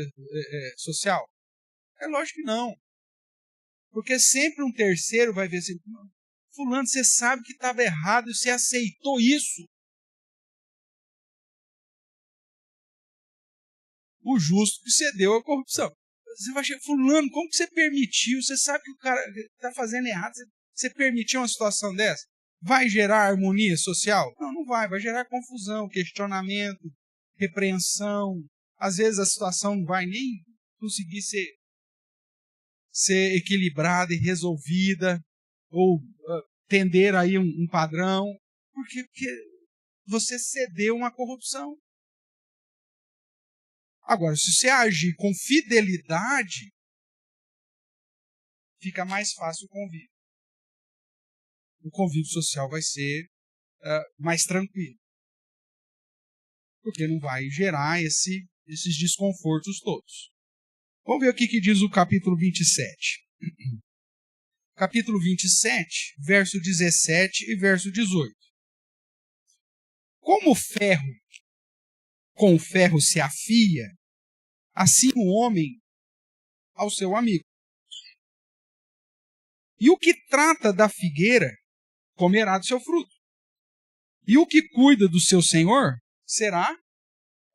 social? É lógico que não. Porque sempre um terceiro vai ver assim, fulano, você sabe que estava errado e você aceitou isso. O justo que cedeu à corrupção. Você vai chegar, fulano, como que você permitiu? Você sabe que o cara está fazendo errado. Você permitiu uma situação dessa? Vai gerar harmonia social? Não, não vai. Vai gerar confusão, questionamento, repreensão. Às vezes a situação não vai nem conseguir ser equilibrada e resolvida, ou tender aí um padrão, porque você cedeu uma corrupção. Agora, se você agir com fidelidade, fica mais fácil o convívio. O convívio social vai ser mais tranquilo, porque não vai gerar esses desconfortos todos. Vamos ver o que diz o capítulo 27. Capítulo 27, verso 17 e verso 18. Como o ferro com o ferro se afia, assim o homem ao seu amigo. E o que trata da figueira comerá do seu fruto. E o que cuida do seu senhor será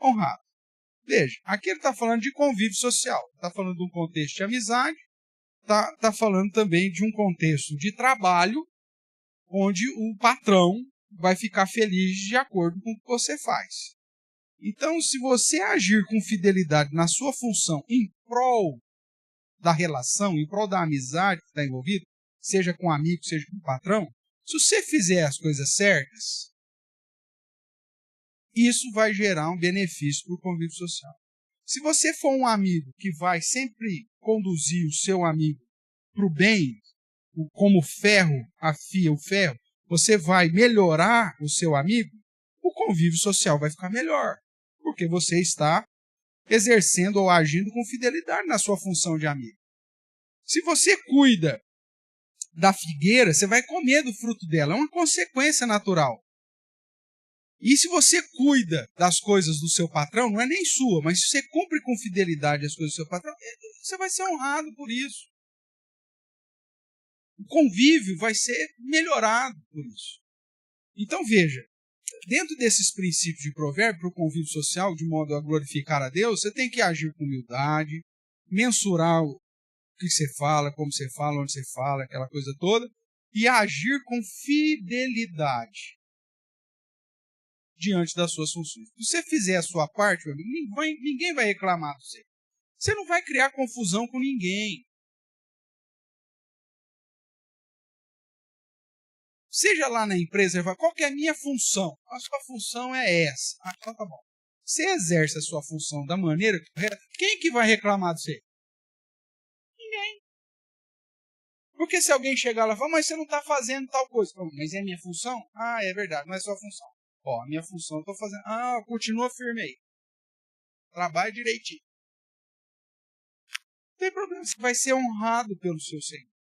honrado. Veja, aqui ele está falando de convívio social, está falando de um contexto de amizade, está falando também de um contexto de trabalho, onde o patrão vai ficar feliz de acordo com o que você faz. Então, se você agir com fidelidade na sua função em prol da relação, em prol da amizade que está envolvida, seja com um amigo, seja com o patrão, se você fizer as coisas certas, isso vai gerar um benefício para o convívio social. Se você for um amigo que vai sempre conduzir o seu amigo para o bem, como o ferro afia o ferro, você vai melhorar o seu amigo, o convívio social vai ficar melhor, porque você está exercendo ou agindo com fidelidade na sua função de amigo. Se você cuida da figueira, você vai comer do fruto dela, é uma consequência natural. E se você cuida das coisas do seu patrão, não é nem sua, mas se você cumpre com fidelidade as coisas do seu patrão, você vai ser honrado por isso. O convívio vai ser melhorado por isso. Então veja, dentro desses princípios de provérbio para o convívio social, de modo a glorificar a Deus, você tem que agir com humildade, mensurar o que você fala, como você fala, onde você fala, aquela coisa toda, e agir com fidelidade diante das suas funções. Se você fizer a sua parte, meu amigo, ninguém vai reclamar de você. Você não vai criar confusão com ninguém. Seja lá na empresa, qual que é a minha função? A sua função é essa. Ah, então tá bom. você exerce a sua função da maneira correta, quem que vai reclamar de você? Ninguém. Porque se alguém chegar lá e falar, mas você não está fazendo tal coisa. Mas é minha função? Ah, é verdade, não é sua função. Ó, a minha função eu estou fazendo. Ah, continua firme aí. Trabalha direitinho. Não tem problema, você vai ser honrado pelo seu Senhor.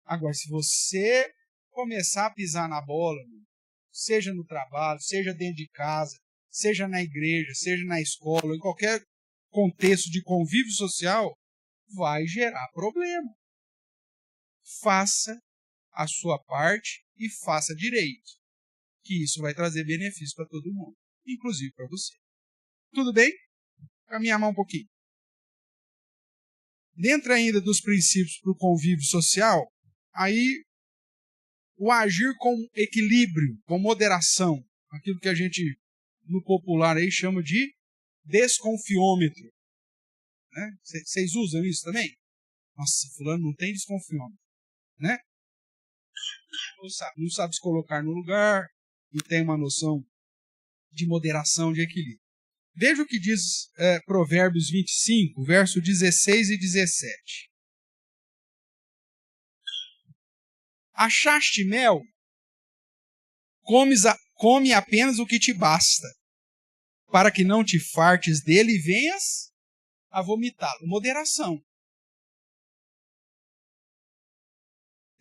Agora, se você começar a pisar na bola, seja no trabalho, seja dentro de casa, seja na igreja, seja na escola, em qualquer contexto de convívio social, vai gerar problema. Faça a sua parte e faça direito, que isso vai trazer benefício para todo mundo, inclusive para você. Tudo bem? Caminhar mais um pouquinho. Dentro ainda dos princípios para o convívio social, aí o agir com equilíbrio, com moderação, aquilo que a gente no popular aí chama de desconfiômetro. Né? Vocês usam isso também? Nossa, fulano não tem desconfiômetro. Né? Não sabe se colocar no lugar, não tem uma noção de moderação, de equilíbrio. Veja o que diz Provérbios 25, verso 16 e 17. Achaste mel, come apenas o que te basta, para que não te fartes dele e venhas a vomitá-lo. Moderação.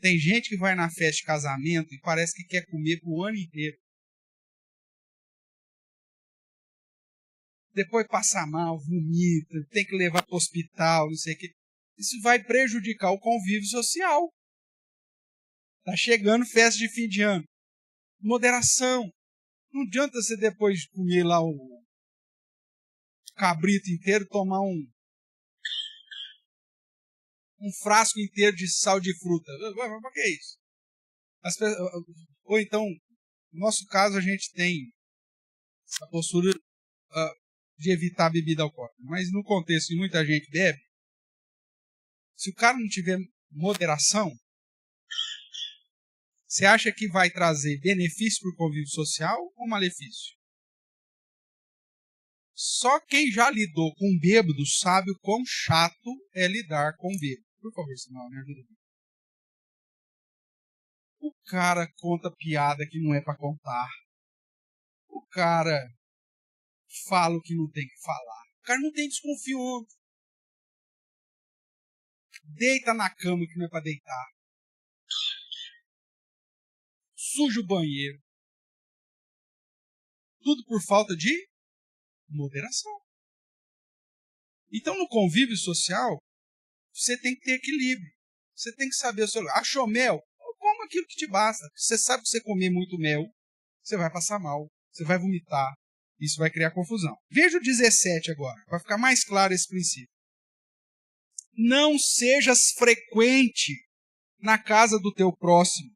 Tem gente que vai na festa de casamento e parece que quer comer o ano inteiro. Depois passa mal, vomita, tem que levar para o hospital, não sei o quê. Isso vai prejudicar o convívio social. Está chegando festa de fim de ano. Moderação. Não adianta você depois de comer lá o cabrito inteiro, tomar um frasco inteiro de sal de fruta. Mas por que é isso? Ou então, no nosso caso, a gente tem essa postura de evitar a bebida alcoólica. Mas no contexto em que muita gente bebe, se o cara não tiver moderação, você acha que vai trazer benefício para o convívio social ou malefício? Só quem já lidou com um bêbado sabe o quão chato é lidar com um bêbado. Por favor, senão, me ajuda. O cara conta piada que não é para contar. O cara fala o que não tem que falar. O cara não tem desconfiança. Deita na cama que não é para deitar. Suja o banheiro. Tudo por falta de moderação. Então, no convívio social, você tem que ter equilíbrio. Você tem que saber o seu lugar. Achou mel? Coma aquilo que te basta. Você sabe que você comer muito mel, você vai passar mal, você vai vomitar. Isso vai criar confusão. Veja o 17 agora, para ficar mais claro esse princípio. Não sejas frequente na casa do teu próximo,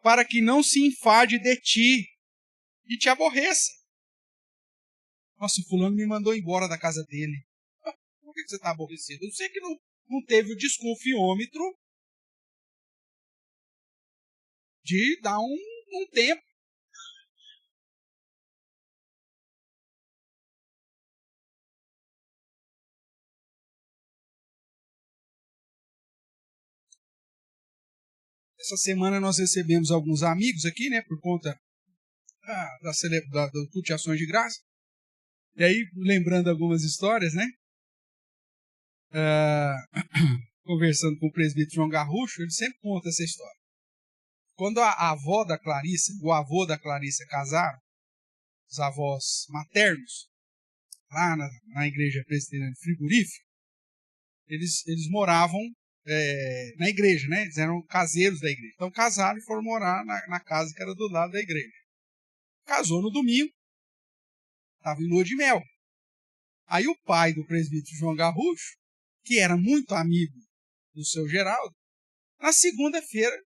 para que não se enfade de ti e te aborreça. Nossa, o fulano me mandou embora da casa dele. Por que você está aborrecido? Eu sei que não teve o desconfiômetro de dar um tempo. Essa semana nós recebemos alguns amigos aqui, né, por conta do culto de ações de graça. E aí, lembrando algumas histórias, né, conversando com o presbítero João Garrucho, ele sempre conta essa história. Quando a avó da Clarissa, o avô da Clarissa casaram, os avós maternos, lá na igreja presbiteriana de Frigorífico, eles moravam na igreja, né? Eles eram caseiros da igreja. Então casaram e foram morar na casa que era do lado da igreja. Casou no domingo, estava em lua de mel. Aí o pai do presbítero João Garrucho, que era muito amigo do seu Geraldo, na segunda-feira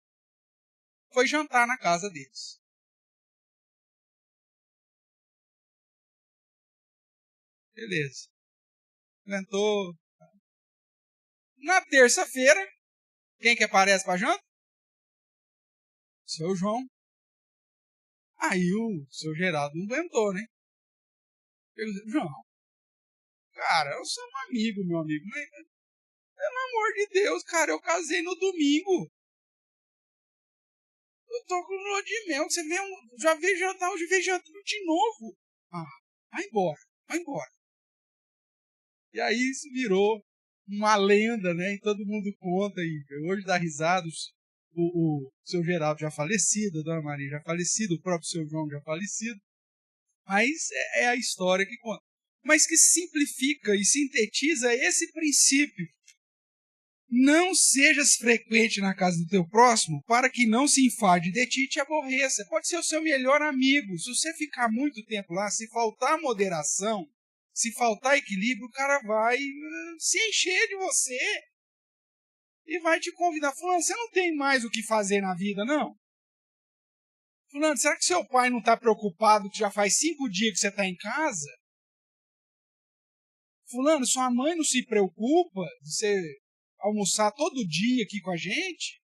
foi jantar na casa deles. Beleza. Inventou. Na terça-feira, quem que aparece para janta? Seu João. Aí o seu Geraldo não aguentou, né? Eu disse, João, cara, eu sou um amigo, meu amigo, mas pelo amor de Deus, cara, eu casei no domingo. Eu tô com lua de mel, você vê, já veio jantar, hoje veio jantar de novo. Ah, vai embora, vai embora. E aí isso virou uma lenda, né? E todo mundo conta, e hoje dá risadas. O seu Geraldo já falecido, a Dona Maria já falecida, o próprio seu João já falecido. Mas é a história que conta. Mas que simplifica e sintetiza esse princípio. Não sejas frequente na casa do teu próximo para que não se enfade de ti e te aborreça. Pode ser o seu melhor amigo. Se você ficar muito tempo lá, se faltar moderação, se faltar equilíbrio, o cara vai se encher de você e vai te convidar. Fulano, você não tem mais o que fazer na vida, não? Fulano, será que seu pai não está preocupado que já faz 5 dias que você está em casa? Fulano, sua mãe não se preocupa de você almoçar todo dia aqui com a gente?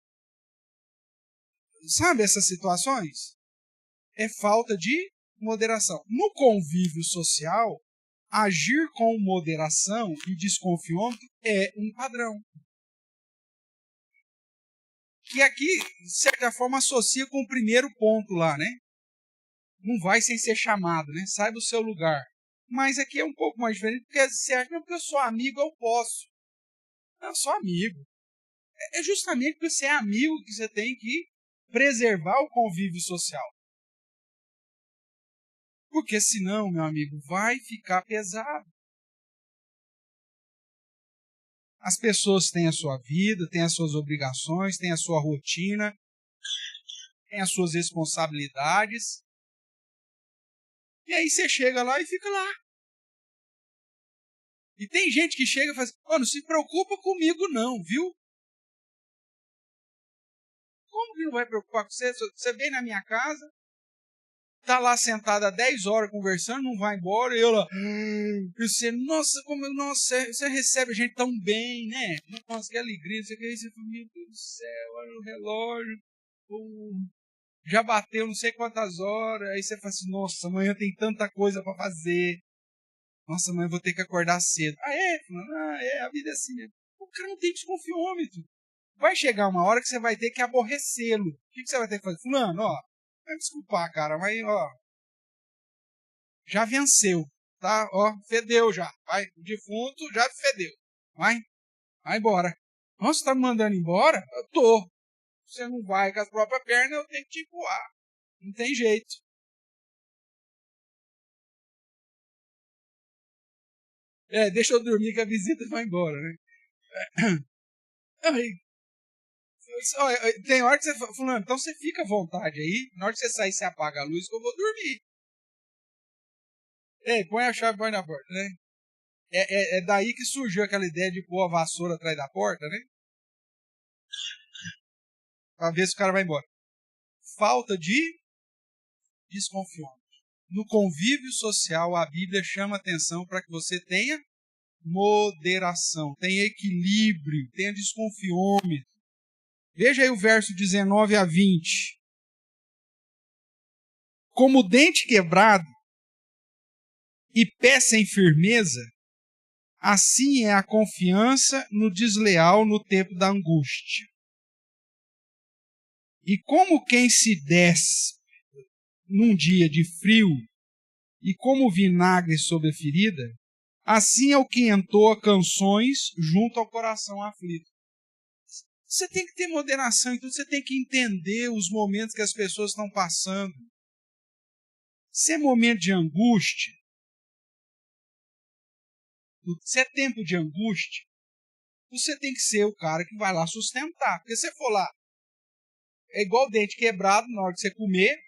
Sabe essas situações? É falta de moderação. No convívio social, agir com moderação e desconfiômetro é um padrão. Que aqui, de certa forma, associa com o primeiro ponto lá, né? Não vai sem ser chamado, né? Saiba o seu lugar. Mas aqui é um pouco mais diferente, porque você acha, não, porque eu sou amigo, eu posso. Não, eu sou amigo. É justamente porque você é amigo que você tem que preservar o convívio social. Porque senão, meu amigo, vai ficar pesado. As pessoas têm a sua vida, têm as suas obrigações, têm a sua rotina, têm as suas responsabilidades. E aí você chega lá e fica lá. E tem gente que chega e fala assim, oh, não se preocupa comigo não, viu? Como que não vai preocupar com você? Você vem na minha casa, tá lá sentada há 10 horas conversando, não vai embora, e eu lá, e você, nossa, você recebe a gente tão bem, né? Nossa, que alegria, você fala, meu Deus do céu, olha o relógio, já bateu não sei quantas horas, aí você fala assim, nossa, amanhã tem tanta coisa para fazer, nossa, amanhã eu vou ter que acordar cedo. A vida é assim mesmo. O cara não tem desconfiômetro. Vai chegar uma hora que você vai ter que aborrecê-lo. O que você vai ter que fazer? Fulano, ó, vai me desculpar, cara, mas, ó, já venceu, tá? Ó, fedeu já. Vai, o defunto já fedeu. Vai embora. Nossa, você tá me mandando embora? Eu tô. Você não vai com as próprias pernas, eu tenho que te empurrar. Não tem jeito. Deixa eu dormir que a visita vai embora, né? Aí, tem hora que você fala, Fulano, então você fica à vontade aí. Na hora que você sair, você apaga a luz que eu vou dormir. Põe a chave e põe na porta, né? É daí que surgiu aquela ideia de pôr a vassoura atrás da porta, né? Pra ver se o cara vai embora. Falta de desconfiança. No convívio social, a Bíblia chama atenção para que você tenha moderação, tenha equilíbrio, tenha desconfiômetro. Veja aí o verso 19 a 20. Como dente quebrado e pé sem firmeza, assim é a confiança no desleal no tempo da angústia. E como quem se desce num dia de frio e como vinagre sobre a ferida, assim é o que entoa canções junto ao coração aflito. Você tem que ter moderação, então você tem que entender os momentos que as pessoas estão passando. Se é momento de angústia, se é tempo de angústia, você tem que ser o cara que vai lá sustentar. Porque se você for lá, é igual dente quebrado na hora que você comer,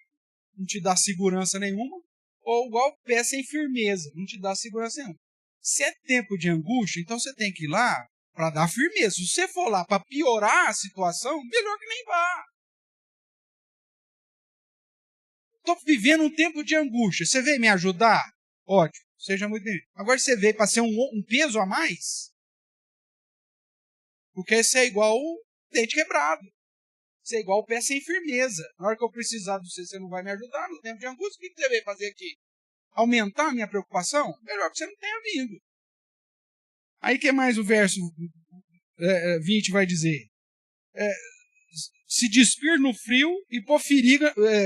não te dá segurança nenhuma, ou igual pé sem firmeza, não te dá segurança nenhuma. Se é tempo de angústia, então você tem que ir lá para dar firmeza. Se você for lá para piorar a situação, melhor que nem vá. Estou vivendo um tempo de angústia. Você veio me ajudar? Ótimo, seja muito bem. Agora você veio para ser um peso a mais? Porque você é igual o dente quebrado. Você é igual o pé sem firmeza. Na hora que eu precisar de você, você não vai me ajudar no tempo de angústia. O que você veio fazer aqui? aumentar a minha preocupação, melhor que você não tenha vindo. Aí que mais o verso 20 vai dizer? Se despir no frio e pôr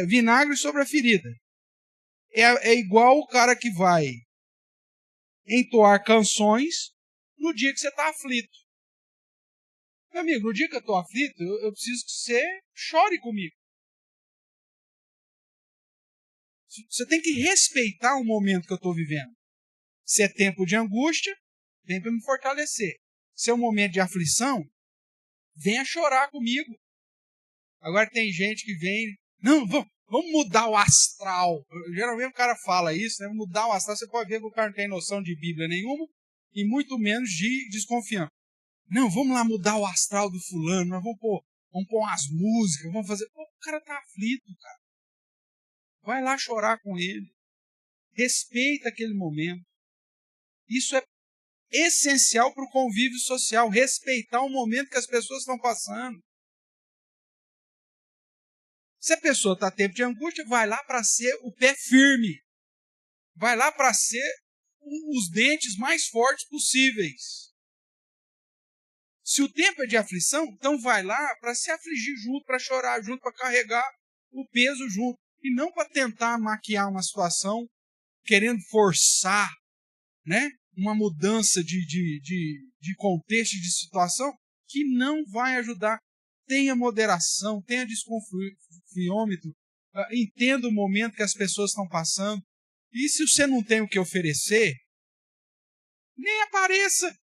vinagre sobre a ferida. É igual o cara que vai entoar canções no dia que você está aflito. Meu amigo, no dia que eu estou aflito, eu preciso que você chore comigo. Você tem que respeitar o momento que eu estou vivendo. Se é tempo de angústia, vem para me fortalecer. Se é um momento de aflição, venha chorar comigo. Agora tem gente que vem, não, vamos mudar o astral. Geralmente o cara fala isso, né? Mudar o astral, você pode ver que o cara não tem noção de Bíblia nenhuma e muito menos de desconfiança. Não, vamos lá mudar o astral do fulano, nós vamos pôr umas músicas, vamos fazer... Pô, o cara tá aflito, cara. Vai lá chorar com ele. Respeita aquele momento. Isso é essencial para o convívio social, respeitar o momento que as pessoas estão passando. Se a pessoa está em tempo de angústia, vai lá para ser o pé firme. Vai lá para ser os dentes mais fortes possíveis. Se o tempo é de aflição, então vai lá para se afligir junto, para chorar junto, para carregar o peso junto. E não para tentar maquiar uma situação, querendo forçar, né, uma mudança de contexto, de situação, que não vai ajudar. Tenha moderação, tenha desconfiômetro, entenda o momento que as pessoas estão passando. E se você não tem o que oferecer, nem apareça.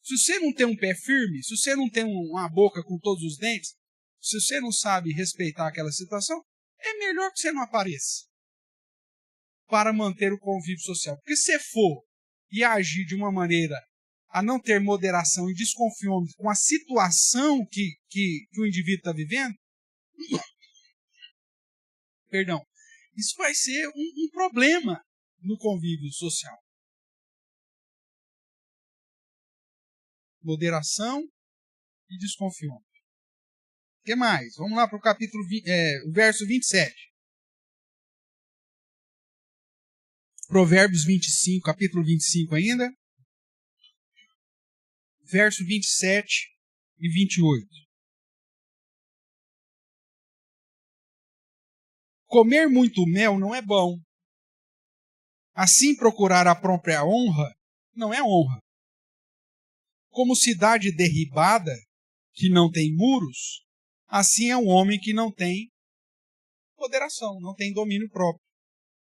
Se você não tem um pé firme, se você não tem uma boca com todos os dentes, se você não sabe respeitar aquela situação, é melhor que você não apareça para manter o convívio social. Porque se você for e agir de uma maneira a não ter moderação e desconfiômetro com a situação que o indivíduo está vivendo, perdão, isso vai ser um problema no convívio social. Moderação e desconfiômetro. O que mais? Vamos lá para o capítulo, verso 27. Provérbios 25, capítulo 25 ainda. Verso 27 e 28. Comer muito mel não é bom. Assim procurar a própria honra não é honra. Como cidade derribada, que não tem muros, assim é um homem que não tem moderação, não tem domínio próprio.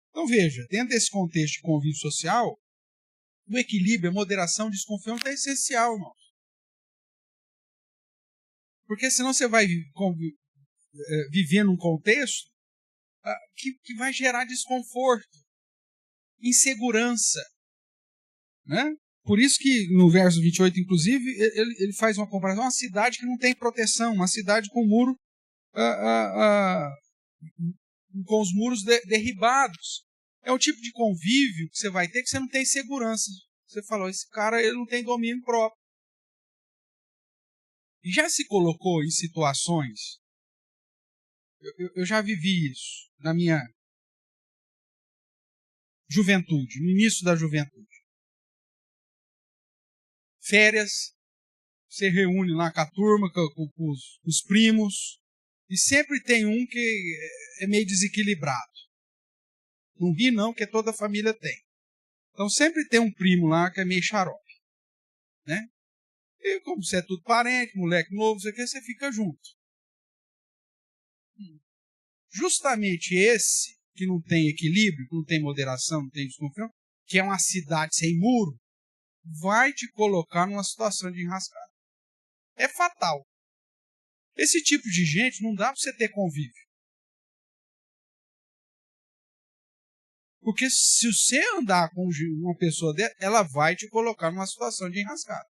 Então veja, dentro desse contexto de convívio social, o equilíbrio, a moderação, o desconfiômetro é essencial, irmão. Porque senão você vai viver num contexto que vai gerar desconforto, insegurança. Né? Por isso que no verso 28, inclusive, ele faz uma comparação, uma cidade que não tem proteção, uma cidade com muro, com os muros derribados. É o tipo de convívio que você vai ter que você não tem segurança. Você falou, esse cara ele não tem domínio próprio. E já se colocou em situações, eu já vivi isso na minha juventude, no início da juventude. Férias, você reúne lá com a turma, com os primos, e sempre tem um que é meio desequilibrado. Não ri não, que toda a família tem. Então sempre tem um primo lá que é meio xarope. Né? E como você é tudo parente, moleque novo, você fica junto. Justamente esse que não tem equilíbrio, que não tem moderação, não tem desconfiança, que é uma cidade sem muro, vai te colocar numa situação de enrascada. É fatal. Esse tipo de gente não dá para você ter convívio. Porque se você andar com uma pessoa dessa, ela vai te colocar numa situação de enrascada.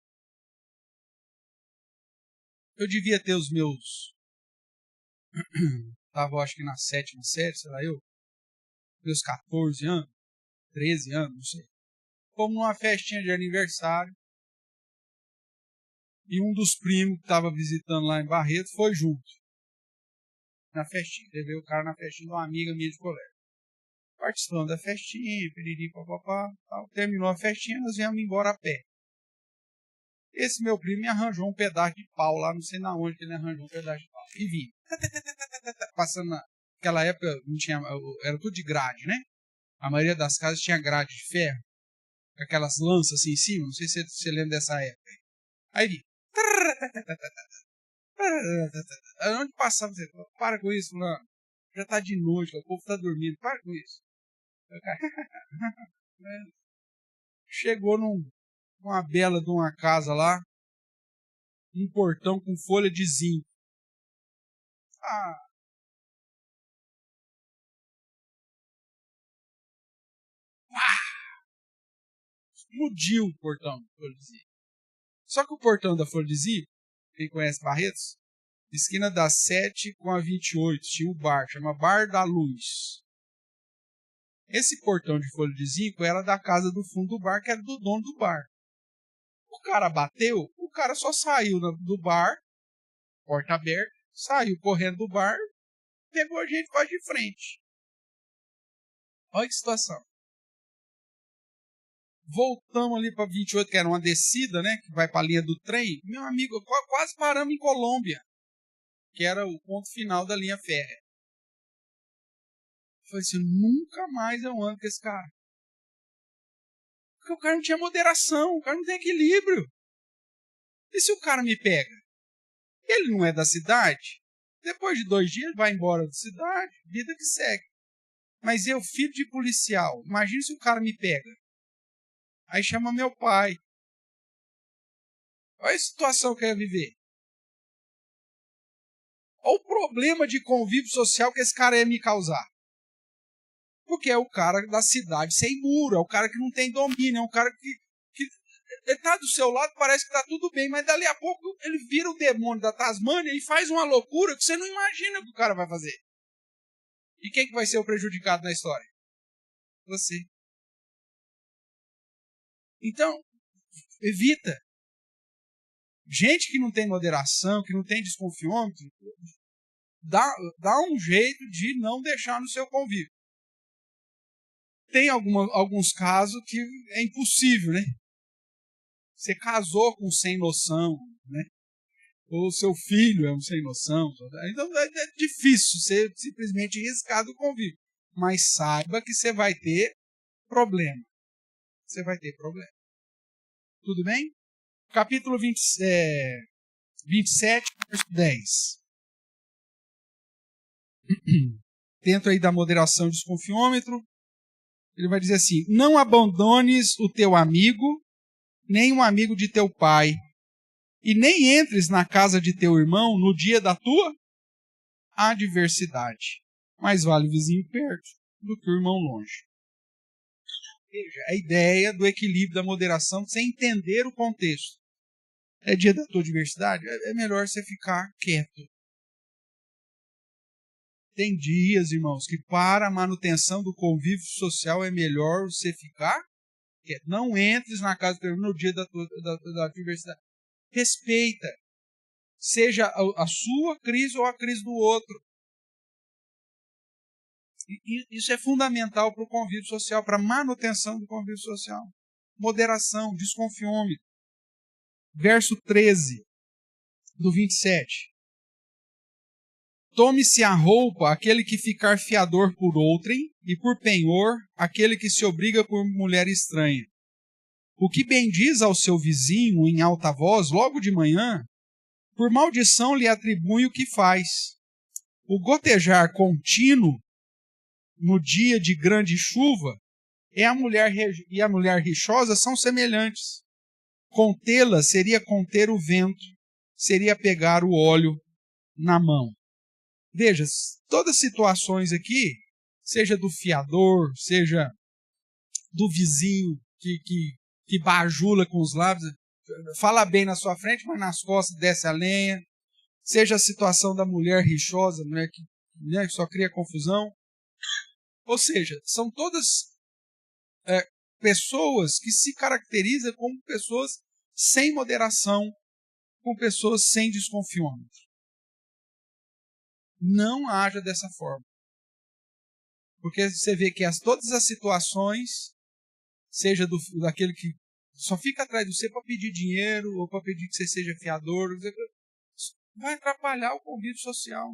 Eu devia ter os meus... Estava, acho que na 7ª série, sei lá eu. Meus 14 anos, 13 anos, não sei. Fomos numa festinha de aniversário. E um dos primos que estava visitando lá em Barreto foi junto. Na festinha. Levei o cara na festinha de uma amiga minha de colégio. Participando da festinha, piriri, papapá, tal. Terminou a festinha, nós viemos embora a pé. Esse meu primo me arranjou um pedaço de pau lá, não sei na onde que ele arranjou um pedaço de pau. E vinha. Passando naquela época, não tinha, era tudo de grade, né? A maioria das casas tinha grade de ferro, com aquelas lanças assim em cima, não sei se você lembra dessa época. Aí vinha. Onde passava, você fala, para com isso, fulano. Já tá de noite, o povo tá dormindo, para com isso. Chegou numa bela de uma casa lá, um portão com folha de zinco. Explodiu o portão da folha de zinco. Só que o portão da folha de zinco, quem conhece Barretos, esquina da 7 com a 28, tinha um bar, chama Bar da Luz. Esse portão de folha de zinco era da casa do fundo do bar, que era do dono do bar. O cara bateu, o cara só saiu do bar, porta aberta, saiu correndo do bar, pegou a gente quase de frente. Olha que situação. Voltamos ali para 28, que era uma descida, né, que vai para a linha do trem. Meu amigo, quase paramos em Colômbia, que era o ponto final da linha férrea. Eu falei assim, nunca mais eu ando com esse cara. Porque o cara não tinha moderação, o cara não tem equilíbrio. E se o cara me pega? Ele não é da cidade? Depois de 2 dias, ele vai embora da cidade, vida que segue. Mas eu, filho de policial, imagina se o cara me pega. Aí chama meu pai. Olha a situação que eu ia viver. Olha o problema de convívio social que esse cara ia me causar. Porque é o cara da cidade sem muro, é o cara que não tem domínio, é um cara que ele está do seu lado, parece que está tudo bem, mas dali a pouco ele vira o demônio da Tasmânia e faz uma loucura que você não imagina que o cara vai fazer. E quem que vai ser o prejudicado na história? Você. Então, evita. Gente que não tem moderação, que não tem desconfiômetro, dá um jeito de não deixar no seu convívio. Tem alguns casos que é impossível, né? Você casou com sem noção, né? Ou seu filho é um sem noção. Então é difícil você simplesmente riscar do convívio. Mas saiba que você vai ter problema. Você vai ter problema. Tudo bem? Capítulo 27, verso 10. Dentro aí da moderação e desconfiômetro, ele vai dizer assim, não abandones o teu amigo, nem um amigo de teu pai, e nem entres na casa de teu irmão no dia da tua adversidade. Mais vale o vizinho perto do que o irmão longe. Veja, a ideia do equilíbrio, da moderação, sem entender o contexto. É dia da tua adversidade? É melhor você ficar quieto. Tem dias, irmãos, que para a manutenção do convívio social é melhor você ficar quieto. Não entres na casa do teu irmão no dia da adversidade. Respeita. Seja a sua crise ou a crise do outro. E isso é fundamental para o convívio social, para a manutenção do convívio social. Moderação, desconfiômetro. Verso 13 do 27. Tome-se a roupa aquele que ficar fiador por outrem, e por penhor aquele que se obriga por mulher estranha. O que bendiz ao seu vizinho em alta voz logo de manhã, por maldição lhe atribui o que faz. O gotejar contínuo no dia de grande chuva e a mulher rixosa são semelhantes. Contê-la seria conter o vento, seria pegar o óleo na mão. Veja, todas as situações aqui, seja do fiador, seja do vizinho que bajula com os lábios, fala bem na sua frente, mas nas costas desce a lenha, seja a situação da mulher rixosa, né, que só cria confusão. Ou seja, são todas pessoas que se caracterizam como pessoas sem moderação, com pessoas sem desconfiômetro. Não haja dessa forma. Porque você vê que todas as situações, seja daquele que só fica atrás de você para pedir dinheiro, ou para pedir que você seja fiador, vai atrapalhar o convívio social.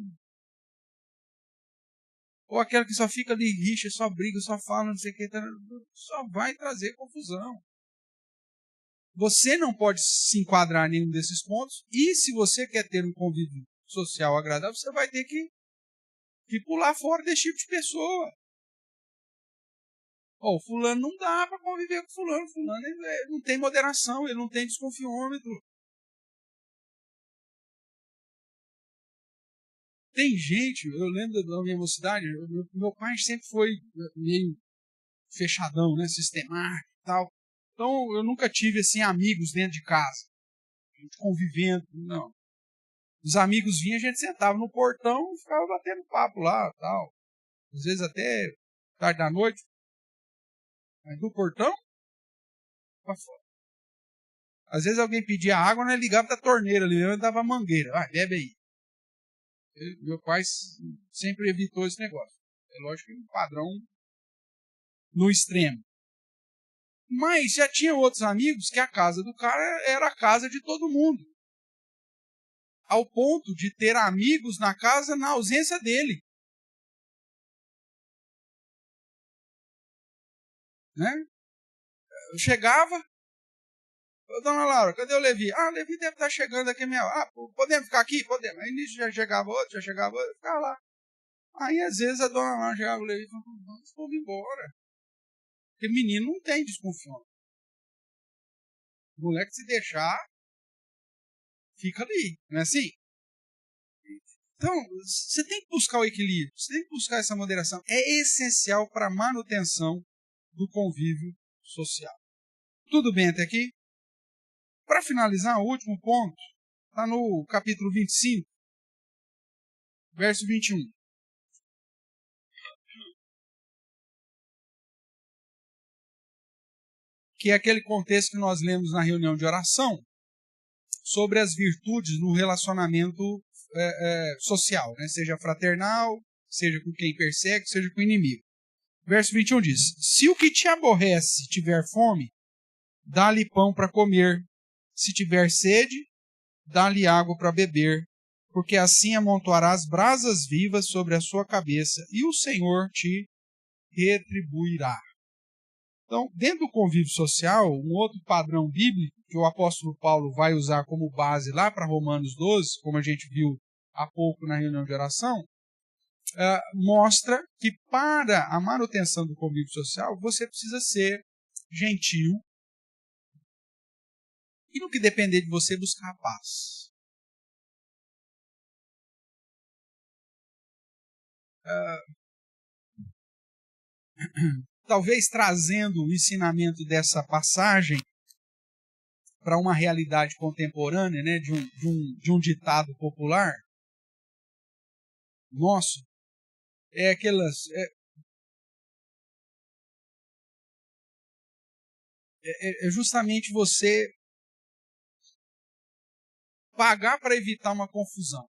Ou aquele que só fica ali, rixa, só briga, só fala, não sei o que, só vai trazer confusão. Você não pode se enquadrar em nenhum desses pontos, e se você quer ter um convívio social agradável, você vai ter que pular fora desse tipo de pessoa. O fulano não dá para conviver com fulano ele não tem moderação, ele não tem desconfiômetro. Tem gente, eu lembro da minha mocidade, meu pai sempre foi meio fechadão, né, sistemático e tal. Então eu nunca tive assim amigos dentro de casa, convivendo, não. Os amigos vinham, a gente sentava no portão e ficava batendo papo lá, tal. Às vezes até tarde da noite. Mas do portão para fora. Às vezes alguém pedia água, nós ligava da torneira ali, eu dava mangueira. Bebe aí. Meu pai sempre evitou esse negócio. É lógico que um padrão no extremo. Mas já tinha outros amigos que a casa do cara era a casa de todo mundo. Ao ponto de ter amigos na casa na ausência dele. Né? Eu chegava, dona Laura, cadê o Levi? O Levi deve estar chegando aqui mesmo. Podemos ficar aqui? Podemos. Aí nisso já chegava outro, ficava lá. Aí às vezes a dona Laura chegava o Levi e falava, vamos embora. Porque menino não tem desconfiança. O moleque se deixar, fica ali, não é assim? Então, você tem que buscar o equilíbrio, você tem que buscar essa moderação. É essencial para a manutenção do convívio social. Tudo bem até aqui? Para finalizar, o último ponto está no capítulo 25, verso 21. Que é aquele contexto que nós lemos na reunião de oração sobre as virtudes no relacionamento social, né? Seja fraternal, seja com quem persegue, seja com o inimigo. Verso 21 diz: se o que te aborrece tiver fome, dá-lhe pão para comer. Se tiver sede, dá-lhe água para beber, porque assim amontoarás brasas vivas sobre a sua cabeça, e o Senhor te retribuirá. Então, dentro do convívio social, um outro padrão bíblico que o apóstolo Paulo vai usar como base lá para Romanos 12, como a gente viu há pouco na reunião de oração, mostra que para a manutenção do convívio social, você precisa ser gentil e, no que depender de você, buscar a paz. Talvez trazendo o ensinamento dessa passagem para uma realidade contemporânea, né, de um ditado popular nosso, é justamente você pagar para evitar uma confusão.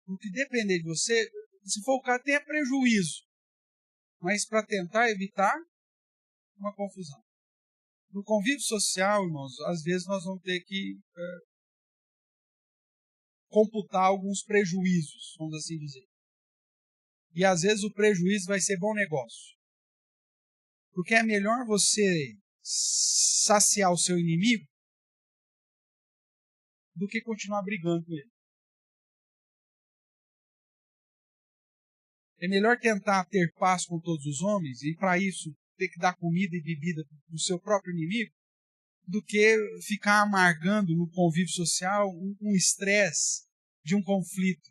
Porque depender de você, se for o caso, tenha prejuízo, mas para tentar evitar uma confusão. No convívio social, irmãos, às vezes nós vamos ter que computar alguns prejuízos, vamos assim dizer. E às vezes o prejuízo vai ser bom negócio. Porque é melhor você saciar o seu inimigo do que continuar brigando com ele. É melhor tentar ter paz com todos os homens e, para isso, ter que dar comida e bebida para o seu próprio inimigo, do que ficar amargando no convívio social um estresse de um conflito.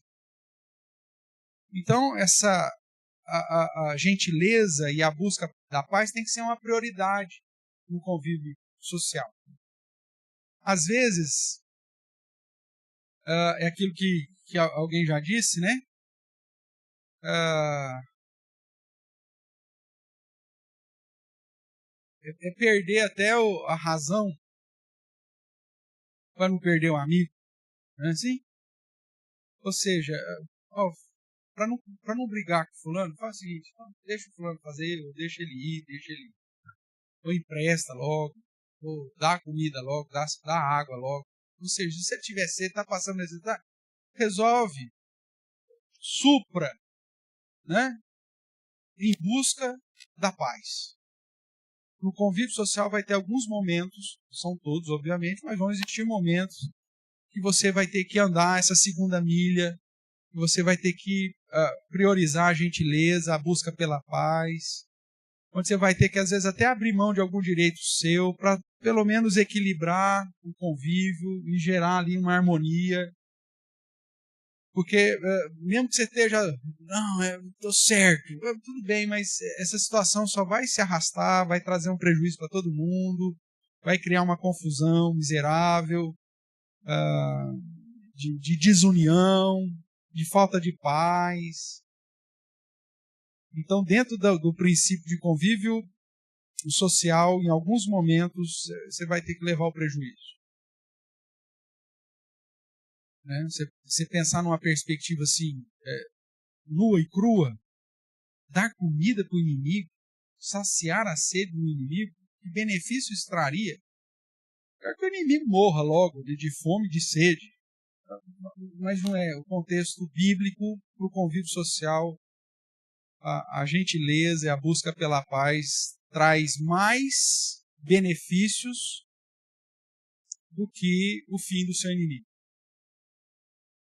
Então, a gentileza e a busca da paz tem que ser uma prioridade no convívio social. Às vezes, é aquilo que alguém já disse, né? É perder até a razão para não perder um amigo. Não é assim? Ou seja, para não brigar com fulano, faz o seguinte, deixa o fulano fazer, ou deixa ele ir, ou empresta logo, ou dá comida logo, dá água logo. Ou seja, se você tiver sede, está passando necessidade, resolve, supra, né? Em busca da paz. No convívio social vai ter alguns momentos, são todos, obviamente, mas vão existir momentos que você vai ter que andar essa segunda milha, que você vai ter que priorizar a gentileza, a busca pela paz, onde você vai ter que, às vezes, até abrir mão de algum direito seu para, pelo menos, equilibrar o convívio e gerar ali uma harmonia. Porque, mesmo que você esteja, não, estou certo, tudo bem, mas essa situação só vai se arrastar, vai trazer um prejuízo para todo mundo, vai criar uma confusão miserável, de desunião, de falta de paz. Então, dentro do princípio de convívio social, em alguns momentos, você vai ter que levar o prejuízo. Né? Você pensar numa perspectiva assim, nua e crua, dar comida para o inimigo, saciar a sede do inimigo, que benefício isso traria? Quero que o inimigo morra logo de fome e de sede. Mas não é o contexto bíblico para o convívio social. A gentileza e a busca pela paz traz mais benefícios do que o fim do seu inimigo.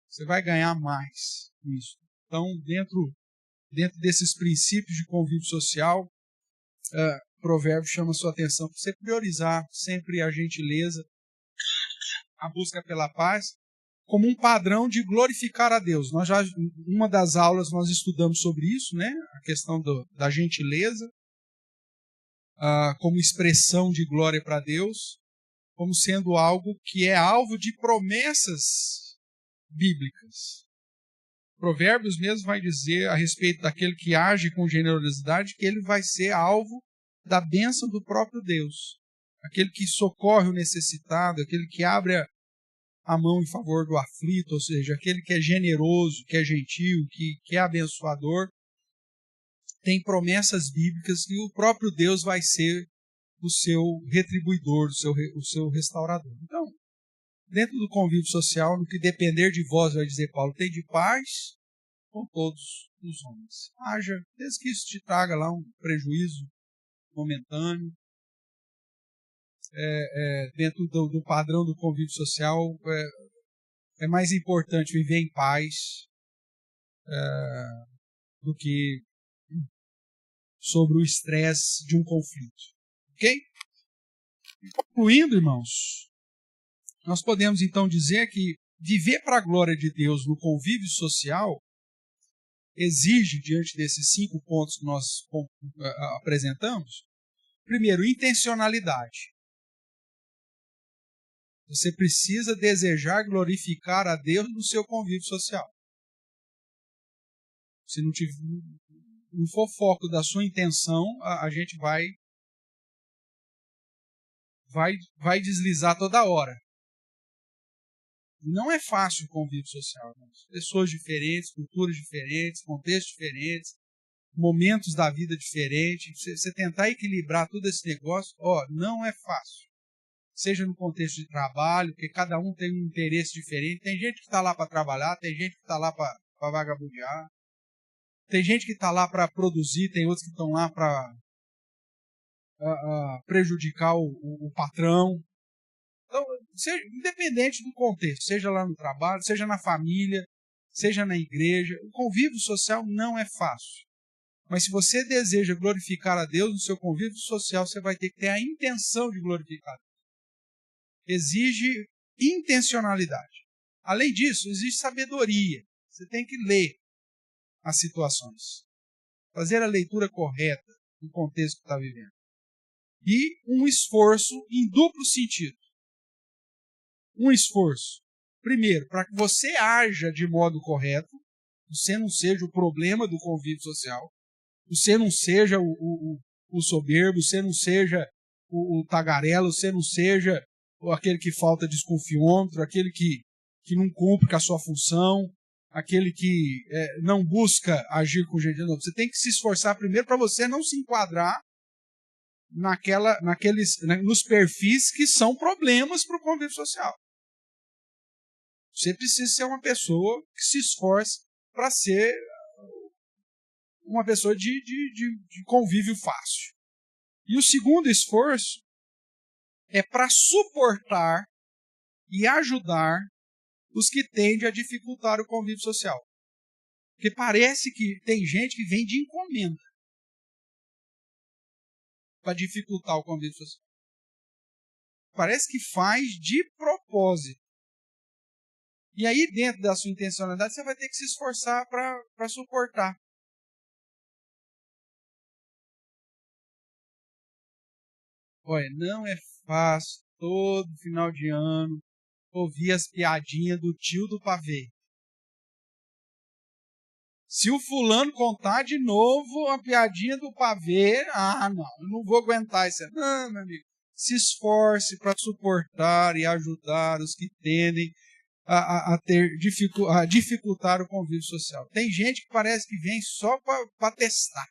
Você vai ganhar mais com isso. Então, dentro desses princípios de convívio social, Provérbios chama a sua atenção para você priorizar sempre a gentileza, a busca pela paz, como um padrão de glorificar a Deus. Uma das aulas nós estudamos sobre isso, né? A questão da gentileza, como expressão de glória para Deus, como sendo algo que é alvo de promessas bíblicas. Provérbios mesmo vai dizer a respeito daquele que age com generosidade que ele vai ser alvo da bênção do próprio Deus. Aquele que socorre o necessitado, aquele que abre a mão em favor do aflito, ou seja, aquele que é generoso, que é gentil, que é abençoador, tem promessas bíblicas que o próprio Deus vai ser o seu retribuidor, o seu restaurador. Então, dentro do convívio social, no que depender de vós, vai dizer Paulo, tem de paz com todos os homens. Haja, desde que isso te traga lá um prejuízo momentâneo, dentro do padrão do convívio social, é mais importante viver em paz do que sobre o estresse de um conflito. Ok? Concluindo, irmãos, nós podemos então dizer que viver para a glória de Deus no convívio social exige, diante desses 5 pontos que nós apresentamos, primeiro, intencionalidade. Você precisa desejar glorificar a Deus no seu convívio social. Se não for foco da sua intenção, a gente vai deslizar toda hora. Não é fácil o convívio social, irmãos. Pessoas diferentes, culturas diferentes, contextos diferentes, momentos da vida diferentes. Você tentar equilibrar todo esse negócio, não é fácil. Seja no contexto de trabalho, porque cada um tem um interesse diferente. Tem gente que está lá para trabalhar, tem gente que está lá para vagabundear, tem gente que está lá para produzir, tem outros que estão lá para prejudicar o patrão. Então, independente do contexto, seja lá no trabalho, seja na família, seja na igreja, o convívio social não é fácil. Mas se você deseja glorificar a Deus no seu convívio social, você vai ter que ter a intenção de glorificar a Deus. Exige intencionalidade. Além disso, exige sabedoria. Você tem que ler as situações. Fazer a leitura correta no contexto que está vivendo. E um esforço em duplo sentido. Um esforço, primeiro, para que você haja de modo correto, você não seja o problema do convívio social, você não seja o soberbo, você não seja o tagarela, você não seja ou aquele que falta desconfiômetro, aquele que não cumpre com a sua função, aquele que não busca agir com gentileza. Você tem que se esforçar primeiro para você não se enquadrar nos perfis que são problemas para o convívio social. Você precisa ser uma pessoa que se esforce para ser uma pessoa de convívio fácil. E o segundo esforço é para suportar e ajudar os que tendem a dificultar o convívio social. Porque parece que tem gente que vem de encomenda para dificultar o convívio social. Parece que faz de propósito. E aí, dentro da sua intencionalidade, você vai ter que se esforçar para suportar. Olha, não é fácil, todo final de ano, ouvir as piadinhas do tio do pavê. Se o fulano contar de novo a piadinha do pavê, não, eu não vou aguentar isso. Não, meu amigo, se esforce para suportar e ajudar os que tendem a dificultar o convívio social. Tem gente que parece que vem só para testar.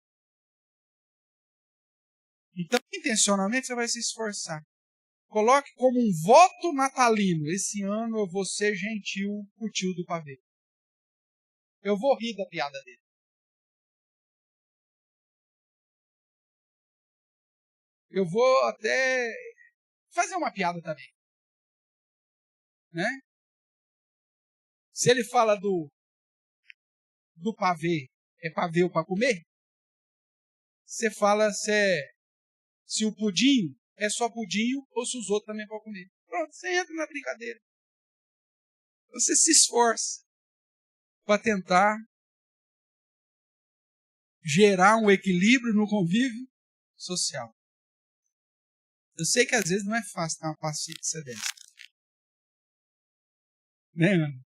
Então, intencionalmente, você vai se esforçar. Coloque como um voto natalino. Esse ano eu vou ser gentil com o tio do pavê. Eu vou rir da piada dele. Eu vou até fazer uma piada também. Né? Se ele fala do pavê, é pavê ou para comer? Você fala se o pudim é só pudim ou se os outros também podem comer. Pronto, você entra na brincadeira. Você se esforça para tentar gerar um equilíbrio no convívio social. Eu sei que às vezes não é fácil ter uma paciência dessa. Né, mano?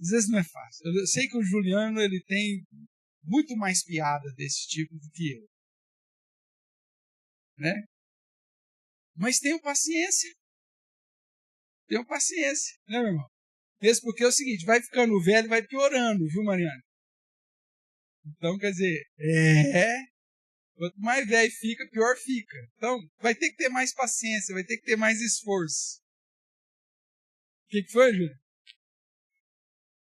Às vezes não é fácil. Eu sei que o Juliano ele tem muito mais piada desse tipo do que eu. Né? Mas tenham paciência. Tenham paciência, né, meu irmão? Mesmo porque é o seguinte, vai ficando velho e vai piorando, viu, Mariana? Então, quer dizer, quanto mais velho fica, pior fica. Então, vai ter que ter mais paciência, vai ter que ter mais esforço. O que foi, Júlio?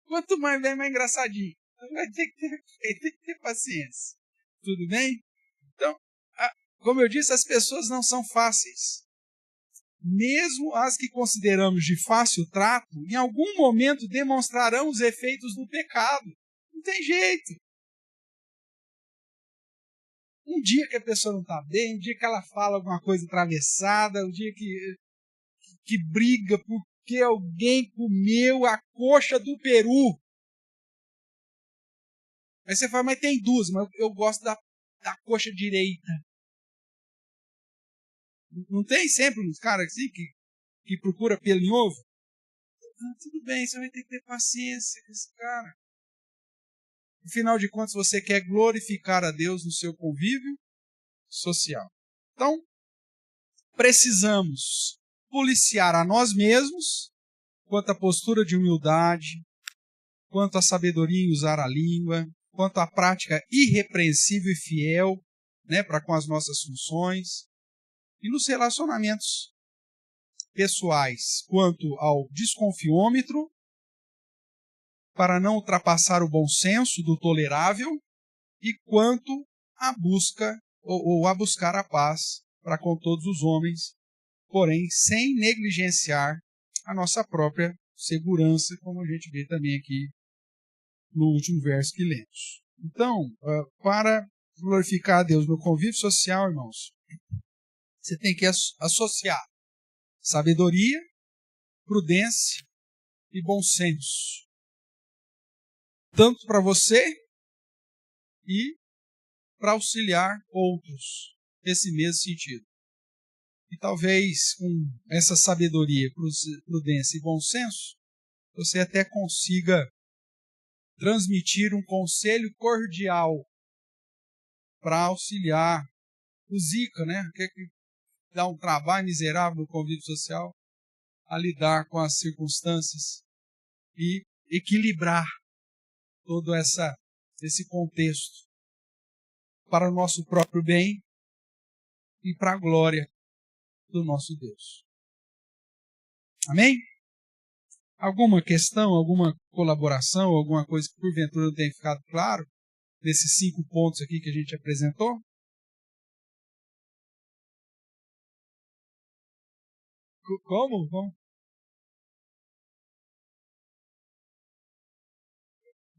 Quanto mais velho, mais engraçadinho. Então, vai ter que ter paciência. Tudo bem? Então, como eu disse, as pessoas não são fáceis. Mesmo as que consideramos de fácil trato, em algum momento demonstrarão os efeitos do pecado. Não tem jeito. Um dia que a pessoa não está bem, um dia que ela fala alguma coisa atravessada, um dia que briga porque alguém comeu a coxa do peru. Aí você fala, mas tem duas, mas eu gosto da coxa direita. Não tem sempre uns caras assim que procura pelo em ovo? Tudo bem, você vai ter que ter paciência com esse cara. Afinal de contas, você quer glorificar a Deus no seu convívio social. Então, precisamos policiar a nós mesmos quanto à postura de humildade, quanto à sabedoria em usar a língua, quanto à prática irrepreensível e fiel, né, para com as nossas funções, e nos relacionamentos pessoais, quanto ao desconfiômetro, para não ultrapassar o bom senso do tolerável, e quanto à busca ou a buscar a paz para com todos os homens, porém sem negligenciar a nossa própria segurança, como a gente vê também aqui no último verso que lemos. Então, para glorificar a Deus no convívio social, irmãos, você tem que associar sabedoria, prudência e bom senso. Tanto para você e para auxiliar outros nesse mesmo sentido. E talvez com essa sabedoria, prudência e bom senso, você até consiga transmitir um conselho cordial para auxiliar o Zica, né? dá um trabalho miserável no convívio social, a lidar com as circunstâncias e equilibrar todo esse contexto para o nosso próprio bem e para a glória do nosso Deus. Amém? Alguma questão, alguma colaboração, alguma coisa que porventura não tenha ficado claro nesses 5 pontos aqui que a gente apresentou? Como?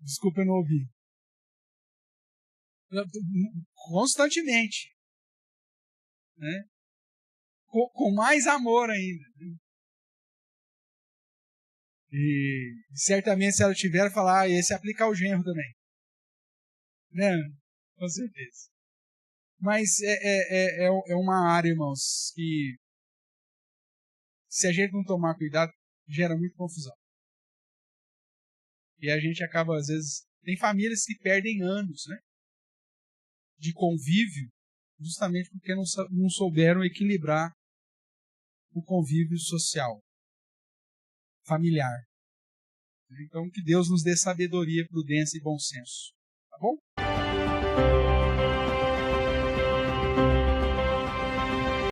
Desculpa, eu não ouvi. Constantemente. Né? Com mais amor ainda. E certamente se ela tiver, falar, esse aplica ao genro também. Né? Com certeza. Mas é uma área, irmãos, que se a gente não tomar cuidado, gera muita confusão. E a gente acaba, às vezes... Tem famílias que perdem anos, né, de convívio, justamente porque não souberam equilibrar o convívio social, familiar. Então, que Deus nos dê sabedoria, prudência e bom senso. Tá bom?